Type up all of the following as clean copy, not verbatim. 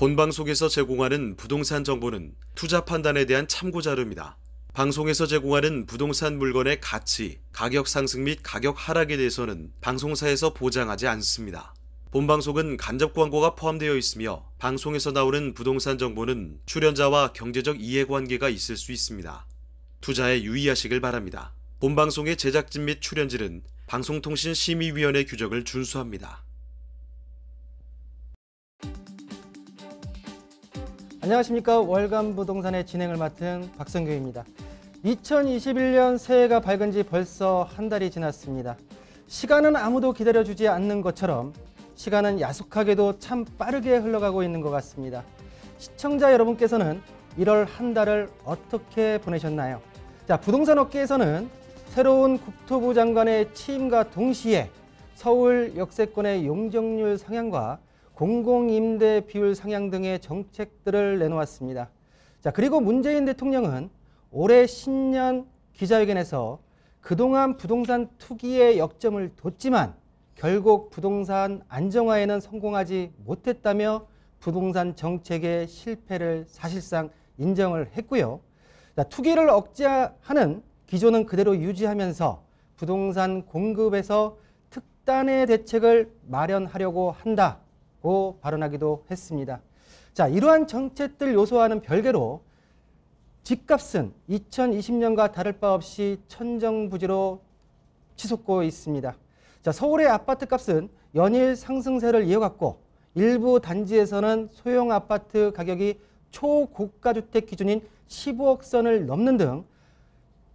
본방송에서 제공하는 부동산 정보는 투자 판단에 대한 참고 자료입니다. 방송에서 제공하는 부동산 물건의 가치, 가격 상승 및 가격 하락에 대해서는 방송사에서 보장하지 않습니다. 본방송은 간접 광고가 포함되어 있으며 방송에서 나오는 부동산 정보는 출연자와 경제적 이해관계가 있을 수 있습니다. 투자에 유의하시길 바랍니다. 본방송의 제작진 및 출연진은 방송통신심의위원회 규정을 준수합니다. 안녕하십니까. 월간 부동산의 진행을 맡은 박성규입니다. 2021년 새해가 밝은 지 벌써 한 달이 지났습니다. 시간은 아무도 기다려주지 않는 것처럼 시간은 야속하게도 참 빠르게 흘러가고 있는 것 같습니다. 시청자 여러분께서는 1월 한 달을 어떻게 보내셨나요? 자, 부동산 업계에서는 새로운 국토부 장관의 취임과 동시에 서울 역세권의 용적률 상향과 공공임대 비율 상향 등의 정책들을 내놓았습니다. 자, 그리고 문재인 대통령은 올해 신년 기자회견에서 그동안 부동산 투기의 역점을 뒀지만 결국 부동산 안정화에는 성공하지 못했다며 부동산 정책의 실패를 사실상 인정을 했고요. 자, 투기를 억제하는 기조는 그대로 유지하면서 부동산 공급에서 특단의 대책을 마련하려고 한다고 발언하기도 했습니다. 자, 이러한 정책들 요소와는 별개로 집값은 2020년과 다를 바 없이 천정부지로 치솟고 있습니다. 자, 서울의 아파트 값은 연일 상승세를 이어갔고 일부 단지에서는 소형 아파트 가격이 초고가 주택 기준인 15억 선을 넘는 등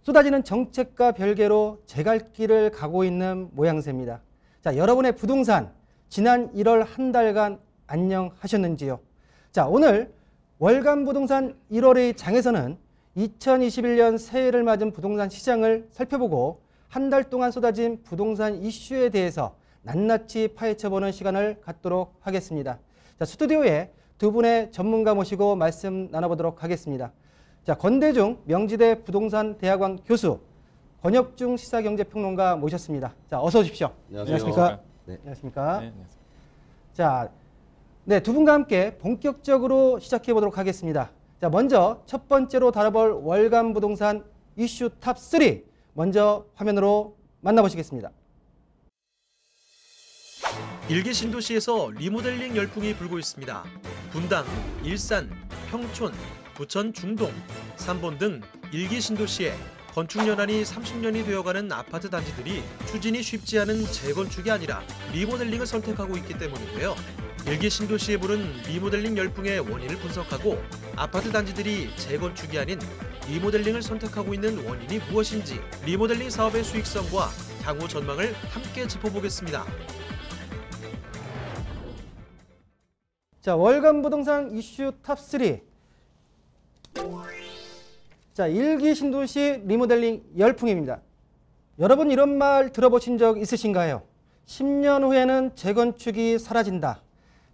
쏟아지는 정책과 별개로 제갈길을 가고 있는 모양새입니다. 자, 여러분의 부동산 지난 1월 한 달간 안녕하셨는지요? 자, 오늘 월간 부동산 1월의 장에서는 2021년 새해를 맞은 부동산 시장을 살펴보고 한 달 동안 쏟아진 부동산 이슈에 대해서 낱낱이 파헤쳐보는 시간을 갖도록 하겠습니다. 자, 스튜디오에 두 분의 전문가 모시고 말씀 나눠보도록 하겠습니다. 자, 건대중 명지대 부동산 대학원 교수 권혁중 시사경제평론가 모셨습니다. 자, 어서 오십시오. 안녕하십니까? 네. 안녕하십니까? 네, 자, 네, 두 분과 함께 본격적으로 시작해 보도록 하겠습니다. 자, 먼저 첫 번째로 다뤄볼 월간 부동산 이슈 탑 3 먼저 화면으로 만나보시겠습니다. 일개 신도시에서 리모델링 열풍이 불고 있습니다. 분당, 일산, 평촌, 부천 중동, 삼본 등 일개 신도시에 건축 연한이 30년이 되어가는 아파트 단지들이 추진이 쉽지 않은 재건축이 아니라 리모델링을 선택하고 있기 때문인데요. 일개 신도시에 부른 리모델링 열풍의 원인을 분석하고 아파트 단지들이 재건축이 아닌 리모델링을 선택하고 있는 원인이 무엇인지 리모델링 사업의 수익성과 향후 전망을 함께 짚어보겠습니다. 자, 월간 부동산 이슈 탑 3. 자, 일기 신도시 리모델링 열풍입니다. 여러분 이런 말 들어보신 적 있으신가요? 10년 후에는 재건축이 사라진다.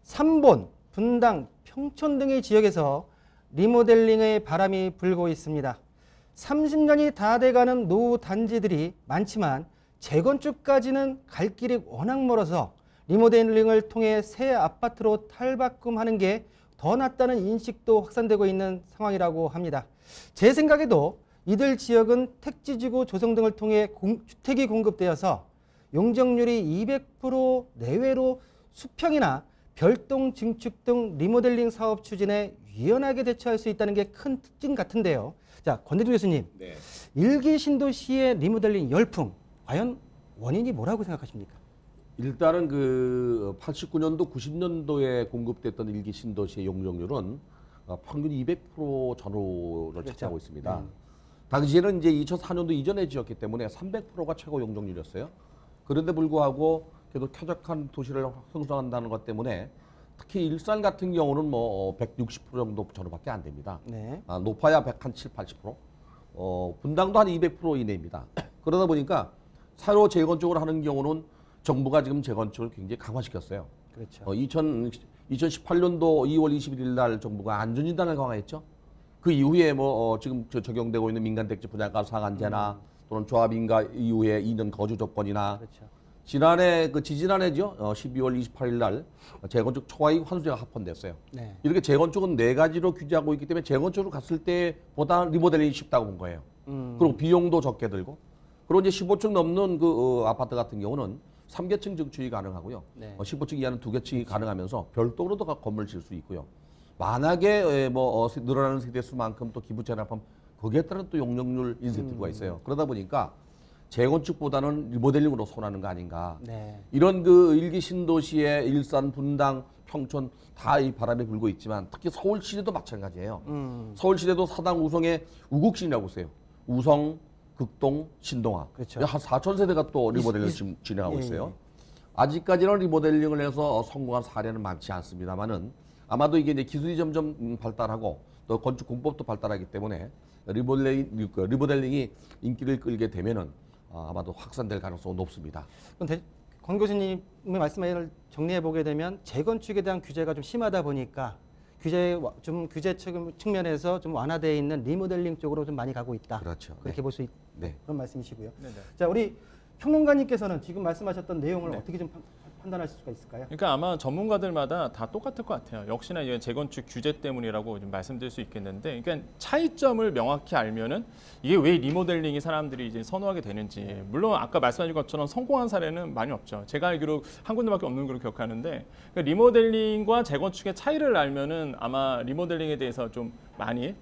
삼본, 분당, 평촌 등의 지역에서 리모델링의 바람이 불고 있습니다. 30년이 다 돼가는 노후 단지들이 많지만 재건축까지는 갈 길이 워낙 멀어서 리모델링을 통해 새 아파트로 탈바꿈하는 게 더 낫다는 인식도 확산되고 있는 상황이라고 합니다. 제 생각에도 이들 지역은 택지지구 조성 등을 통해 주택이 공급되어서 용적률이 200% 내외로 수평이나 별동 증축 등 리모델링 사업 추진에 유연하게 대처할 수 있다는 게 큰 특징 같은데요. 자, 권대중 교수님, 네. 일기 신도시의 리모델링 열풍, 과연 원인이 뭐라고 생각하십니까? 일단은 그 89년도, 90년도에 공급됐던 일기 신도시의 용적률은 평균 200% 전후를 차지하고 있습니다. 당시에는 이제 2004년도 이전에 지었기 때문에 300%가 최고 용적률이었어요. 그런데 불구하고 그래도 쾌적한 도시를 형성한다는 것 때문에 특히 일산 같은 경우는 뭐 160% 정도 전후밖에 안 됩니다. 네. 높아야 107, 80%. 분당도 한 200% 이내입니다. 그러다 보니까 새로 재건축을 하는 경우는 정부가 지금 재건축을 굉장히 강화시켰어요. 그렇죠. 2018년도 2월 21일 날 정부가 안전진단을 강화했죠. 그 이후에 뭐 지금 적용되고 있는 민간택지 분양가 상한제나 또는 조합인가 이후에 2년 거주 조건이나 그렇죠. 지지난해죠. 12월 28일 날 재건축 초과이익 환수제가 합헌됐어요. 네. 이렇게 재건축은 4가지로 규제하고 있기 때문에 재건축으로 갔을 때보다 리모델링이 쉽다고 본 거예요. 그리고 비용도 적게 들고. 그리고 이제 15층 넘는 아파트 같은 경우는 3계층 증축이 가능하고요. 네. 15층 이하는 2계층이 가능하면서 별도로도 건물을 지을 수 있고요. 만약에 늘어나는 세대 수만큼 또 기부 체납하면 거기에 따른 또 용적률 인센티브가 있어요. 그러다 보니까 재건축보다는 리모델링으로 손하는 거 아닌가. 네. 이런 일기 신도시의 일산, 분당, 평촌 다 이 바람이 불고 있지만 특히 서울시내도 마찬가지예요. 서울시내도 사당 우성의 우국신이라고 있어요. 우성, 극동, 신동아. 그렇죠. 한 4천 세대가 또 리모델링을 지금 진행하고 있어요. 아직까지는 리모델링을 해서 성공한 사례는 많지 않습니다만은 아마도 이게 이제 기술이 점점 발달하고 또 건축 공법도 발달하기 때문에 리모델링이 인기를 끌게 되면은 아마도 확산될 가능성은 높습니다. 그럼 권 교수님의 말씀을 정리해 보게 되면 재건축에 대한 규제가 좀 심하다 보니까 규제 측면에서 좀 완화되어 있는 리모델링 쪽으로 좀 많이 가고 있다. 그렇죠. 그렇게 네. 볼 수 있 네. 그런 말씀이시고요. 네네. 자, 우리 평론가님께서는 지금 말씀하셨던 내용을 네. 어떻게 좀 판단하실 수가 있을까요? 그러니까 아마 전문가들마다 다 똑같을 것 같아요. 역시나 이건 재건축 규제 때문이라고 좀 말씀드릴 수 있겠는데, 그러니까 차이점을 명확히 알면은 이게 왜 리모델링이 사람들이 이제 선호하게 되는지. 물론 아까 말씀하신 것처럼 성공한 사례는 많이 없죠. 제가 알기로 한 군데밖에 없는 걸로 기억하는데, 그러니까 리모델링과 재건축의 차이를 알면은 아마 리모델링에 대해서 좀 많이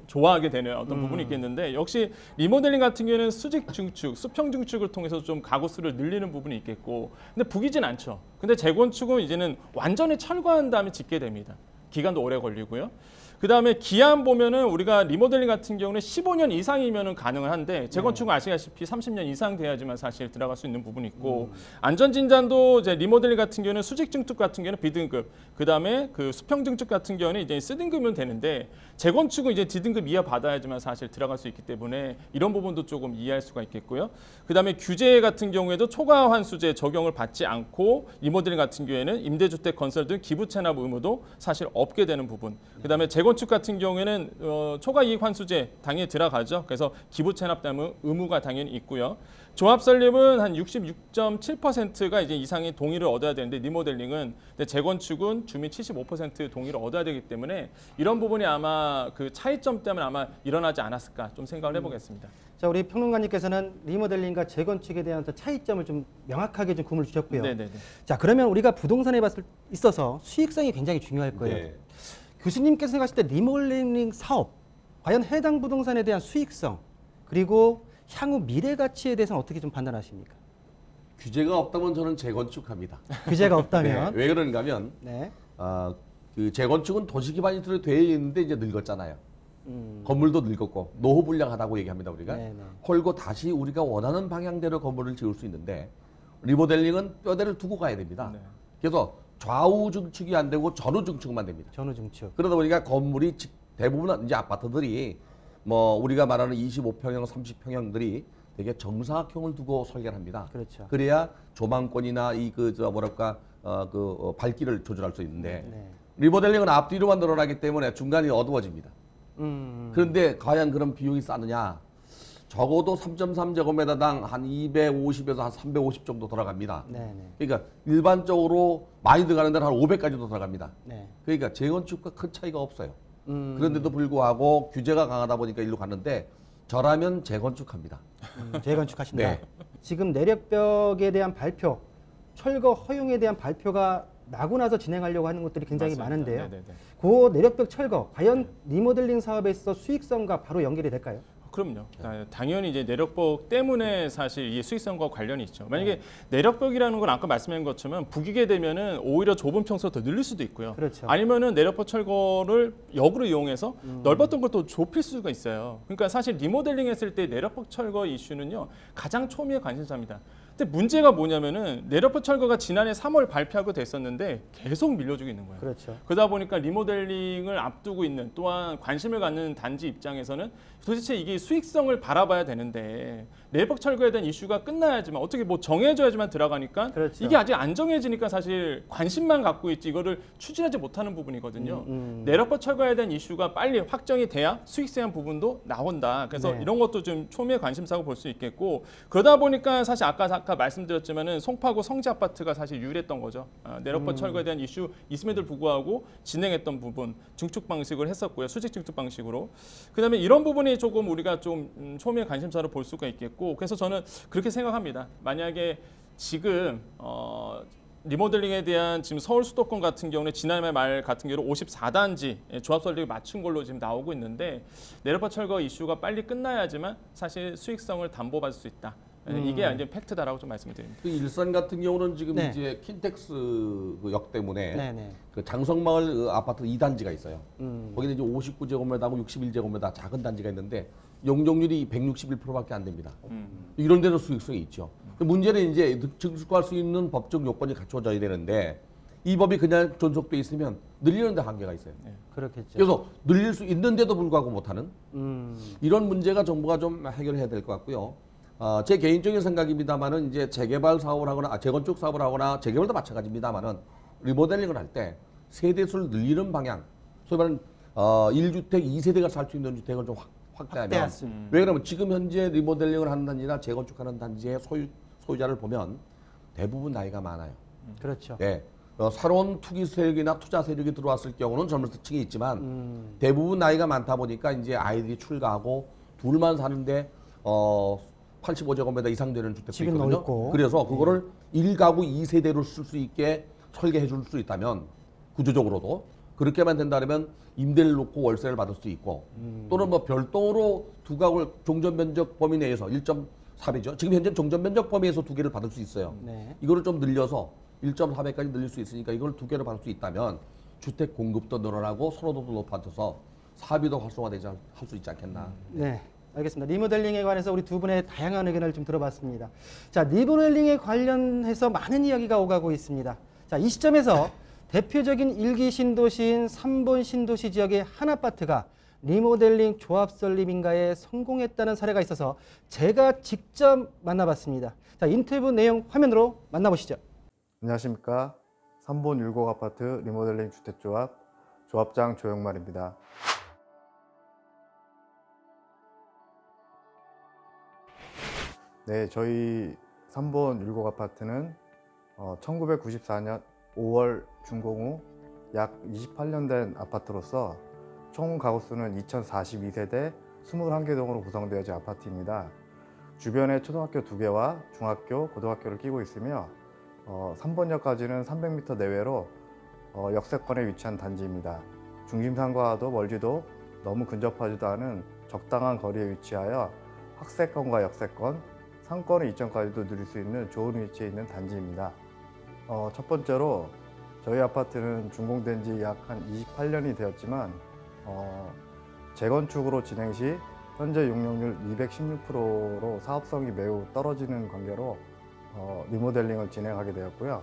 좋아하게 되는 어떤 부분이 있겠는데, 역시 리모델링 같은 경우에는 수직 증축, 수평 증축을 통해서 좀 가구 수를 늘리는 부분이 있겠고, 근데 북이진 않죠. 근데 재건축은 이제는 완전히 철거한 다음에 짓게 됩니다. 기간도 오래 걸리고요. 그 다음에 기한 보면은 우리가 리모델링 같은 경우는 15년 이상이면은 가능은 한데, 재건축은 아시다시피 30년 이상 돼야지만 사실 들어갈 수 있는 부분이 있고, 안전진단도 이제 리모델링 같은 경우는 수직 증축 같은 경우는 B등급, 그 다음에 그 수평 증축 같은 경우는 이제 C등급이면 되는데, 재건축은 이제 D등급 이하 받아야지만 사실 들어갈 수 있기 때문에 이런 부분도 조금 이해할 수가 있겠고요. 그 다음에 규제 같은 경우에도 초과 환수제 적용을 받지 않고, 리모델링 같은 경우에는 임대주택 건설 등 기부 체납 의무도 사실 없게 되는 부분. 그 다음에 재건축 같은 경우에는 초과 이익 환수제 당연히 들어가죠. 그래서 기부 체납 의무가 당연히 있고요. 조합 설립은 한 66.7%가 이제 이상의 동의를 얻어야 되는데, 리모델링은, 근데 재건축은 주민 75% 동의를 얻어야 되기 때문에 이런 부분이 아마 그 차이점 때문에 아마 일어나지 않았을까 좀 생각을 해보겠습니다. 자, 우리 평론가님께서는 리모델링과 재건축에 대한 어떤 차이점을 좀 명확하게 좀 구분을 주셨고요. 네네네. 자, 그러면 우리가 부동산에 있어서 수익성이 굉장히 중요할 거예요. 네. 교수님께서 생각하실 때 리모델링 사업, 과연 해당 부동산에 대한 수익성, 그리고 향후 미래 가치에 대해서는 어떻게 좀 판단하십니까? 규제가 없다면 저는 재건축합니다. 규제가 없다면? 네. 왜 그런가 하면 네. 그 재건축은 도시 기반이 되어 있는데 이제 늙었잖아요. 건물도 늙었고 노후 불량하다고 얘기합니다 우리가. 네네. 헐고 다시 우리가 원하는 방향대로 건물을 지을 수 있는데, 리모델링은 뼈대를 두고 가야 됩니다. 네. 그래서 좌우 증축이 안 되고 전후 증축만 됩니다. 전후 증축. 그러다 보니까 건물이 대부분 이제 아파트들이 우리가 말하는 25평형, 30평형들이 되게 정사각형을 두고 설계를 합니다. 그렇죠. 그래야 조망권이나 발길을 조절할 수 있는데, 네. 리모델링은 앞뒤로만 늘어나기 때문에 중간이 어두워집니다. 그런데 과연 그런 비용이 싸느냐? 적어도 3.3제곱미터당 한 250에서 한 350 정도 들어갑니다. 네네. 그러니까 일반적으로 많이 들어가는 데는 한 500까지도 들어갑니다. 네. 그러니까 재건축과 큰 차이가 없어요. 그런데도 불구하고 규제가 강하다 보니까 일로 갔는데, 저라면 재건축합니다. 재건축하신다. 네. 지금 내력벽에 대한 발표, 철거 허용에 대한 발표가 나고 나서 진행하려고 하는 것들이 굉장히 맞습니다. 많은데요. 네네네. 그 내력벽 철거, 과연 리모델링 사업에 있어 수익성과 바로 연결이 될까요? 그럼요. 당연히 이제 내력벽 때문에 사실 이 수익성과 관련이 있죠. 만약에 내력벽이라는 건 아까 말씀한 것처럼 북이게 되면은 오히려 좁은 평수가 더 늘릴 수도 있고요. 그렇죠. 아니면은 내력벽 철거를 역으로 이용해서 넓었던 걸 또 좁힐 수가 있어요. 그러니까 사실 리모델링 했을 때 내력벽 철거 이슈는요, 가장 초미의 관심사입니다. 근데 문제가 뭐냐면은 내력벽 철거가 지난해 3월 발표하고 됐었는데 계속 밀려주고 있는 거예요. 그렇죠. 그러다 보니까 리모델링을 앞두고 있는, 또한 관심을 갖는 단지 입장에서는 도대체 이게 수익성을 바라봐야 되는데, 내벽 철거에 대한 이슈가 끝나야지만, 어떻게 정해져야지만 들어가니까, 그렇죠. 이게 아직 안 정해지니까 사실 관심만 갖고 있지 이거를 추진하지 못하는 부분이거든요. 내력벽 철거에 대한 이슈가 빨리 확정이 돼야 수익성한 부분도 나온다. 그래서 네. 이런 것도 좀 초미의 관심사고 볼 수 있겠고, 그러다 보니까 사실 아까 아까 말씀드렸지만은 송파구 성지 아파트가 사실 유일했던 거죠. 내력버 철거에 대한 이슈 있음에도 불구하고 진행했던 부분 증축 방식을 했었고요. 수직 증축 방식으로. 그다음에 이런 부분이 조금 우리가 좀 초미의 관심사로 볼 수가 있겠고, 그래서 저는 그렇게 생각합니다. 만약에 지금 리모델링에 대한 지금 서울 수도권 같은 경우는 지난해 말 같은 경우는 54단지 조합 설립을 맞춘 걸로 지금 나오고 있는데, 내력버 철거 이슈가 빨리 끝나야지만 사실 수익성을 담보받을 수 있다. 이게 완전 팩트다라고 좀 말씀을 드립니다. 그 일산 같은 경우는 지금 네. 이제 킨텍스 그 역 때문에 네네. 그 장성마을 그 아파트 2단지가 있어요. 음. 거기는 이제 59제곱미터하고 61제곱미터 작은 단지가 있는데 용적률이 161%밖에 안 됩니다. 이런 데는 수익성이 있죠. 문제는 이제 증축할 수 있는 법적 요건이 갖춰져야 되는데 이 법이 그냥 존속돼 있으면 늘리는 데 한계가 있어요. 그렇겠죠. 그래서 늘릴 수 있는데도 불구하고 못하는 음. 이런 문제가 정부가 좀 해결해야 될 것 같고요. 제 개인적인 생각입니다만은 이제 재개발 사업을 하거나 재건축 사업을 하거나 재개발도 마찬가지입니다만은 리모델링을 할 때 세대수를 늘리는 방향, 소위 말하는 1주택 2세대가 살 수 있는 주택을 좀 확대하면 왜 그러면 지금 현재 리모델링을 하는 단지나 재건축하는 단지의 소유자를 보면 대부분 나이가 많아요. 그렇죠. 네. 새로운 투기 세력이나 투자 세력이 들어왔을 경우는 젊은 층이 있지만 대부분 나이가 많다 보니까 이제 아이들이 출가하고 둘만 사는데 85제곱미터 이상 되는 주택도 집이 있거든요. 넓고. 그래서 그거를 1가구 2세대로 쓸 수 있게 설계해 줄 수 있다면 구조적으로도 그렇게만 된다면 임대를 놓고 월세를 받을 수 있고 또는 뭐 별도로 두 가구 종전 면적 범위 내에서 1.4배죠. 지금 현재 종전 면적 범위에서 두 개를 받을 수 있어요. 네. 이거를 좀 늘려서 1.4배까지 늘릴 수 있으니까 이걸 두 개를 받을 수 있다면 주택 공급도 늘어나고 선호도도 높아져서 사비도 활성화되지 할 수 있지 않겠나. 네, 알겠습니다. 리모델링에 관해서 우리 두 분의 다양한 의견을 좀 들어봤습니다. 자, 리모델링에 관련해서 많은 이야기가 오가고 있습니다. 자, 이 시점에서 대표적인 1기 신도시인 3번 신도시 지역의 한 아파트가 리모델링 조합 설립인가에 성공했다는 사례가 있어서 제가 직접 만나봤습니다. 자, 인터뷰 내용 화면으로 만나보시죠. 안녕하십니까. 3번 율곡 아파트 리모델링 주택조합 조합장 조영말입니다. 네, 저희 3번 율곡 아파트는 1994년 5월 준공 후 약 28년 된 아파트로서 총 가구수는 2042세대 21개 동으로 구성되어진 아파트입니다. 주변에 초등학교 2개와 중학교, 고등학교를 끼고 있으며 3번역까지는 300m 내외로 역세권에 위치한 단지입니다. 중심상과도 멀지도 너무 근접하지도 않은 적당한 거리에 위치하여 학세권과 역세권, 상권의 이점까지도 누릴 수 있는 좋은 위치에 있는 단지입니다. 첫 번째로 저희 아파트는 준공된 지 약 한 28년이 되었지만 재건축으로 진행 시 현재 용적률 216%로 사업성이 매우 떨어지는 관계로 리모델링을 진행하게 되었고요.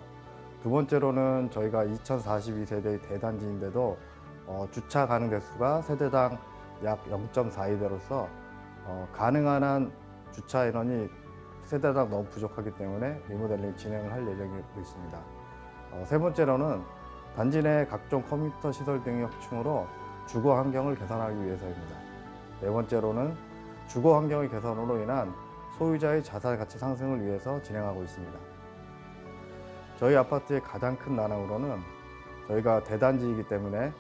두 번째로는 저희가 2042세대의 대단지인데도 주차 가능 대수가 세대당 약 0.42대로서 가능한 주차 인원이 세대당 너무 부족하기 때문에 리모델링 진행을 할 예정이고 있습니다. 세 번째로는 단지 내 각종 컴퓨터 시설 등의 확충으로 주거 환경을 개선하기 위해서입니다. 네 번째로는 주거 환경의 개선으로 인한 소유자의 자산 가치 상승을 위해서 진행하고 있습니다. 저희 아파트의 가장 큰 난항으로는 저희가 대단지이기 때문에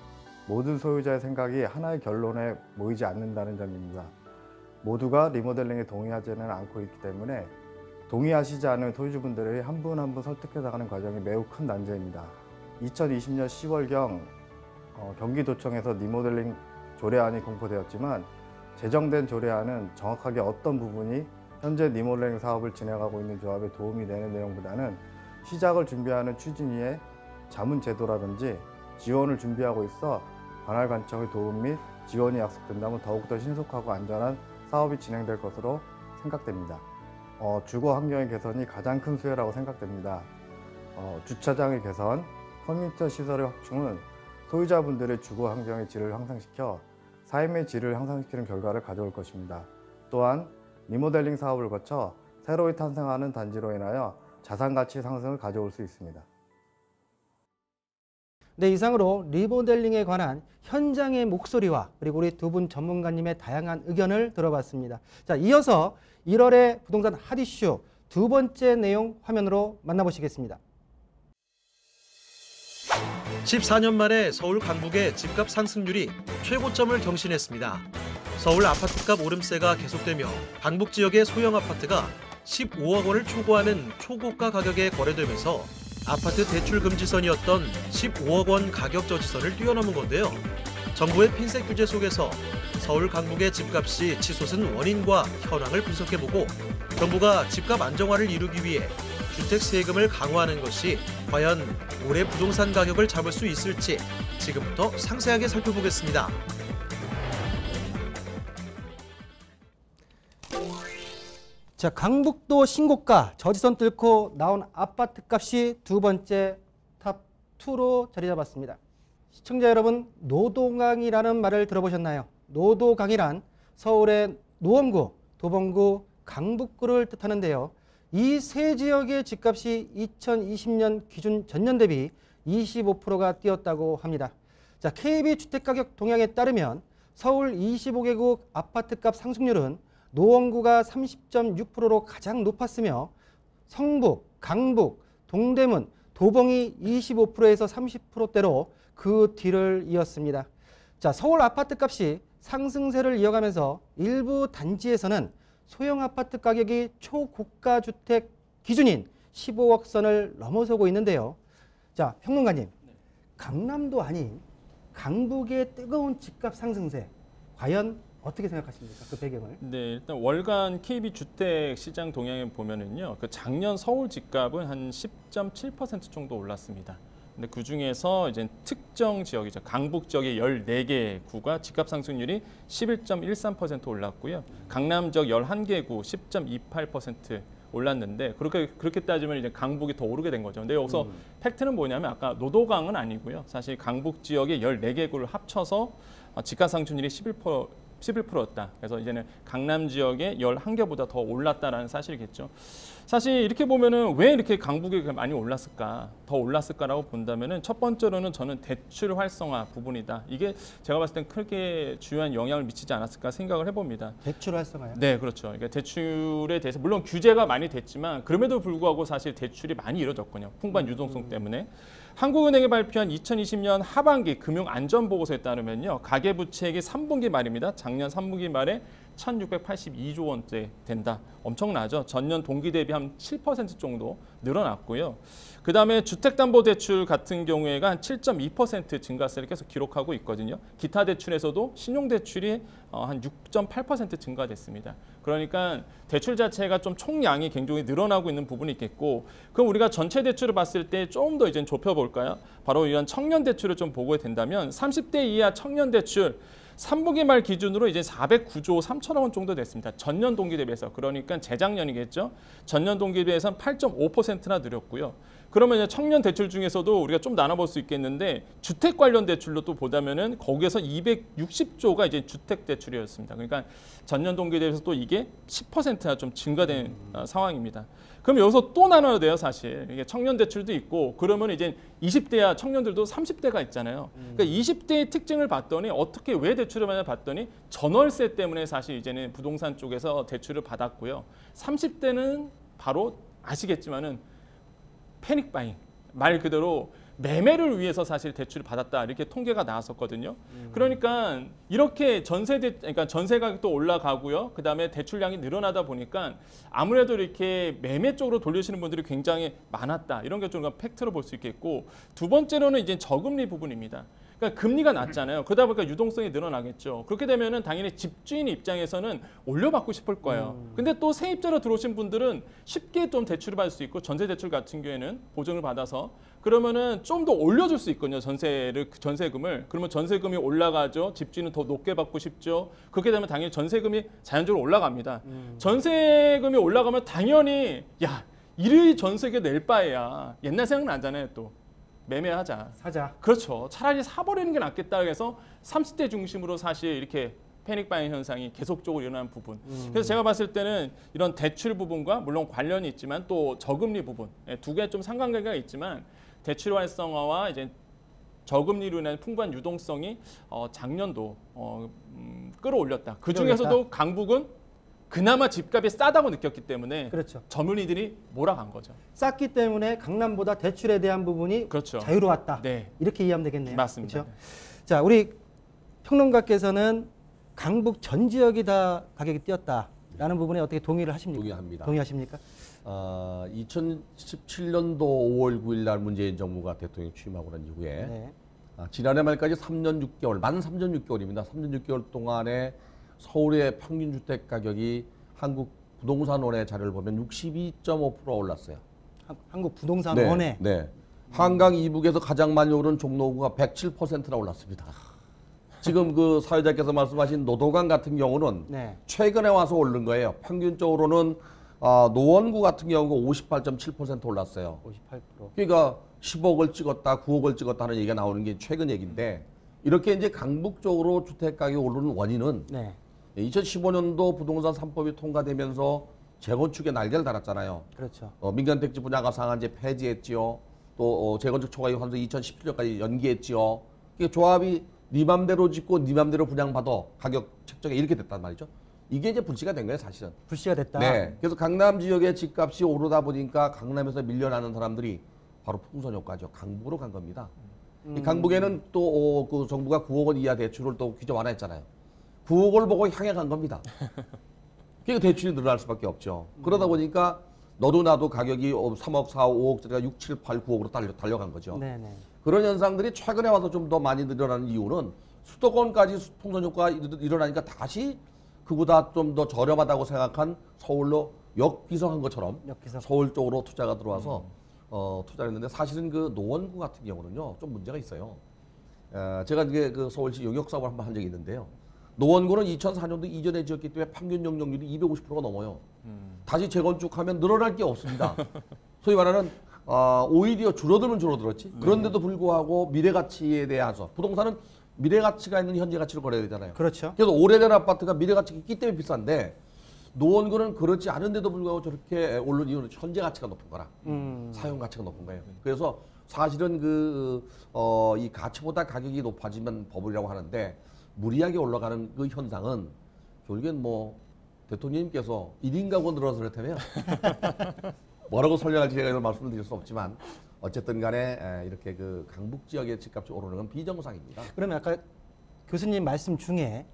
모든 소유자의 생각이 하나의 결론에 모이지 않는다는 점입니다. 모두가 리모델링에 동의하지는 않고 있기 때문에 동의하시지 않은 소유주분들의 한 분 한 분 설득해 나가는 과정이 매우 큰 난제입니다. 2020년 10월경 경기도청에서 리모델링 조례안이 공포되었지만 제정된 조례안은 정확하게 어떤 부분이 현재 리모델링 사업을 진행하고 있는 조합에 도움이 되는 내용보다는 시작을 준비하는 추진위의 자문제도라든지 지원을 준비하고 있어 관할 관청의 도움 및 지원이 약속된다면 더욱더 신속하고 안전한 사업이 진행될 것으로 생각됩니다. 주거 환경의 개선이 가장 큰 수혜라고 생각됩니다. 주차장의 개선, 커뮤니티 시설의 확충은 소유자분들의 주거 환경의 질을 향상시켜 삶의 질을 향상시키는 결과를 가져올 것입니다. 또한 리모델링 사업을 거쳐 새로이 탄생하는 단지로 인하여 자산 가치 상승을 가져올 수 있습니다. 네, 이상으로 리모델링에 관한 현장의 목소리와 그리고 우리 두 분 전문가님의 다양한 의견을 들어봤습니다. 자, 이어서 1월의 부동산 핫이슈 두 번째 내용 화면으로 만나보시겠습니다. 14년 만에 서울 강북의 집값 상승률이 최고점을 경신했습니다. 서울 아파트값 오름세가 계속되며 강북 지역의 소형 아파트가 15억 원을 초과하는 초고가 가격에 거래되면서 아파트 대출 금지선이었던 15억 원 가격 저지선을 뛰어넘은 건데요. 정부의 핀셋 규제 속에서 서울 강북의 집값이 치솟은 원인과 현황을 분석해보고 정부가 집값 안정화를 이루기 위해 주택 세금을 강화하는 것이 과연 올해 부동산 가격을 잡을 수 있을지 지금부터 상세하게 살펴보겠습니다. 자, 강북도 신고가 저지선 뚫고 나온 아파트 값이 두 번째 탑2로 자리 잡았습니다. 시청자 여러분, 노도강이라는 말을 들어보셨나요? 노도강이란 서울의 노원구, 도봉구, 강북구를 뜻하는데요. 이 세 지역의 집값이 2020년 기준 전년 대비 25%가 뛰었다고 합니다. 자, KB 주택가격 동향에 따르면 서울 25개국 아파트값 상승률은 노원구가 30.6%로 가장 높았으며 성북, 강북, 동대문, 도봉이 25%에서 30%대로 그 뒤를 이었습니다. 자, 서울 아파트값이 상승세를 이어가면서 일부 단지에서는 소형 아파트 가격이 초고가 주택 기준인 15억 선을 넘어서고 있는데요. 자, 평론가님, 강남도 아닌 강북의 뜨거운 집값 상승세 과연 어떻게 생각하십니까? 그 배경을? 네, 일단 월간 KB 주택 시장 동향에 보면은요, 그 작년 서울 집값은 한 10.7% 정도 올랐습니다. 근데 그 중에서 이제 특정 지역이죠. 강북 지역의 14개 구가 집값 상승률이 11.13% 올랐고요. 강남 지역 11개 구 10.28% 올랐는데 그렇게 따지면 이제 강북이 더 오르게 된 거죠. 근데 여기서 팩트는 뭐냐면 아까 노도강은 아니고요. 사실 강북 지역의 14개 구를 합쳐서 집값 상승률이 11%였다. 그래서 이제는 강남 지역의 11개보다 더 올랐다라는 사실이겠죠. 사실 이렇게 보면은 왜 이렇게 강북이 많이 올랐을까, 더 올랐을까라고 본다면은 첫 번째로는 저는 대출 활성화 부분이다. 이게 제가 봤을 땐 크게 중요한 영향을 미치지 않았을까 생각을 해봅니다. 대출 활성화요? 네, 그렇죠. 그러니까 대출에 대해서 물론 규제가 많이 됐지만 그럼에도 불구하고 사실 대출이 많이 이루어졌거든요. 풍부한 유동성 때문에. 한국은행이 발표한 2020년 하반기 금융안전보고서에 따르면요. 가계부채액이 3분기 말입니다. 작년 3분기 말에 1,682조 원대 된다. 엄청나죠. 전년 동기 대비 한 7% 정도 늘어났고요. 그다음에 주택담보대출 같은 경우에가 한 7.2% 증가세를 계속 기록하고 있거든요. 기타 대출에서도 신용대출이 한 6.8% 증가됐습니다. 그러니까 대출 자체가 좀 총량이 굉장히 늘어나고 있는 부분이 있겠고, 그럼 우리가 전체 대출을 봤을 때 좀 더 이제 좁혀볼까요? 바로 이런 청년 대출을 좀 보게 된다면 30대 이하 청년 대출 3분기 말 기준으로 이제 409조 3천억 원 정도 됐습니다. 전년 동기 대비해서. 그러니까 재작년이겠죠. 전년 동기 대비해서는 8.5%나 늘었고요. 그러면 이제 청년 대출 중에서도 우리가 좀 나눠볼 수 있겠는데 주택 관련 대출로 또 보자면은 거기에서 260조가 이제 주택 대출이었습니다. 그러니까 전년 동기 대비해서 또 이게 10%나 좀 증가된 상황입니다. 그럼 여기서 또 나눠야 돼요, 사실. 이게 청년 대출도 있고, 그러면 이제 20대야 청년들도 30대가 있잖아요. 그러니까 20대의 특징을 봤더니 어떻게 왜 대출을 받냐 봤더니 전월세 때문에 사실 이제는 부동산 쪽에서 대출을 받았고요. 30대는 바로 아시겠지만은 패닉 바잉, 말 그대로 매매를 위해서 사실 대출을 받았다 이렇게 통계가 나왔었거든요. 그러니까 이렇게 그러니까 전세 가격도 올라가고요. 그다음에 대출량이 늘어나다 보니까 아무래도 이렇게 매매 쪽으로 돌리시는 분들이 굉장히 많았다. 이런 게 좀 팩트로 볼 수 있겠고, 두 번째로는 이제 저금리 부분입니다. 그러니까 금리가 낮잖아요. 그러다 보니까 유동성이 늘어나겠죠. 그렇게 되면은 당연히 집주인 입장에서는 올려받고 싶을 거예요. 근데 또 세입자로 들어오신 분들은 쉽게 좀 대출을 받을 수 있고, 전세 대출 같은 경우에는 보증을 받아서 그러면은 좀 더 올려줄 수 있거든요. 전세금을. 그러면 전세금이 올라가죠. 집주인은 더 높게 받고 싶죠. 그렇게 되면 당연히 전세금이 자연적으로 올라갑니다. 전세금이 올라가면 당연히 야, 이리 전세금 낼 바에야 옛날 생각나잖아요. 또 매매하자. 사자. 그렇죠. 차라리 사버리는 게 낫겠다 해서 30대 중심으로 사실 이렇게 패닉 바잉 현상이 계속적으로 일어나는 부분. 그래서 제가 봤을 때는 이런 대출 부분과 물론 관련이 있지만 또 저금리 부분, 두 개 좀 상관관계가 있지만 대출 활성화와 이제 저금리로 인한 풍부한 유동성이 작년도 끌어올렸다. 그 중에서도 강북은 그나마 집값이 싸다고 느꼈기 때문에 그렇죠. 젊은이들이 몰아간 거죠. 쌌기 때문에 강남보다 대출에 대한 부분이 그렇죠. 자유로웠다. 네. 이렇게 이해하면 되겠네요. 맞습니다. 그렇죠? 자, 우리 평론가께서는 강북 전 지역이 다 가격이 뛰었다라는 부분에 어떻게 동의를 하십니까? 동의합니다. 동의하십니까? 2017년도 5월 9일 날 문재인 정부가 대통령 취임하고 난 이후에 네. 지난해 말까지 3년 6개월, 만 3년 6개월입니다. 3년 6개월 동안에 서울의 평균 주택 가격이 한국 부동산원의 자료를 보면 62.5% 올랐어요. 한국 부동산원에 네. 한강 이북에서 가장 많이 오른 종로구가 107%나 올랐습니다. 지금 그 사회자께서 말씀하신 노도강 같은 경우는 네. 최근에 와서 오른 거예요. 평균적으로는 노원구 같은 경우가 58.7% 올랐어요. 58%. 그러니까 10억을 찍었다, 9억을 찍었다 하는 얘기가 나오는 게 최근 얘기인데 이렇게 이제 강북 쪽으로 주택 가격이 오르는 원인은 네. 2015년도 부동산 3법이 통과되면서 재건축에 날개를 달았잖아요. 그렇죠. 민간택지 분양가 상한제 폐지했지요. 또 재건축 초과이익 환수 2017년까지 연기했지요. 이게 조합이 네 맘대로 짓고 네 맘대로 분양받아 가격 책정이 이렇게 됐단 말이죠. 이게 이제 불씨가 된 거예요, 사실은. 불씨가 됐다. 네. 그래서 강남 지역의 집값이 오르다 보니까 강남에서 밀려나는 사람들이 바로 풍선 효과죠. 강북으로 간 겁니다. 이 강북에는 또 그 정부가 9억 원 이하 대출을 또 규제 완화했잖아요. 9억을 보고 향해 간 겁니다. 그러니까 대출이 늘어날 수밖에 없죠. 그러다 보니까 너도 나도 가격이 3억, 4억, 5억짜리가 6, 7, 8, 9억으로 달려간 거죠. 네네. 그런 현상들이 최근에 와서 좀 더 많이 늘어나는 이유는 수도권까지 풍선 효과가 일어나니까 다시 그보다 좀 더 저렴하다고 생각한 서울로 역기성한 것처럼 역기성. 서울 쪽으로 투자가 들어와서 투자를 했는데 사실은 그 노원구 같은 경우는요 좀 문제가 있어요. 제가 이게 그 서울시 용역 사업을 한번 한 적이 있는데요. 노원구는 2004년도 이전에 지었기 때문에 평균 용적률이 250%가 넘어요. 다시 재건축하면 늘어날 게 없습니다. 소위 말하는 오히려 줄어들면 줄어들었지. 그런데도 불구하고 미래 가치에 대해서 부동산은 미래 가치가 있는 현재 가치로 거래해야 되잖아요. 그렇죠. 그래서 오래된 아파트가 미래 가치가 있기 때문에 비싼데 노원구는 그렇지 않은데도 불구하고 저렇게 오른 이유는 현재 가치가 높은 거라. 사용 가치가 높은 거예요. 그래서 사실은 이 가치보다 가격이 높아지면 버블이라고 하는데 무리하게 올라가는 그 현상은 결국엔 뭐 대통령님께서 1인 가구 늘어서 그렇다면 뭐라고 설명할지 제가 말씀을 드릴 수 없지만 어쨌든 간에 이렇게 그 강북 지역의 집값이 오르는 건 비정상입니다. 그러면 아까 교수님 말씀 중에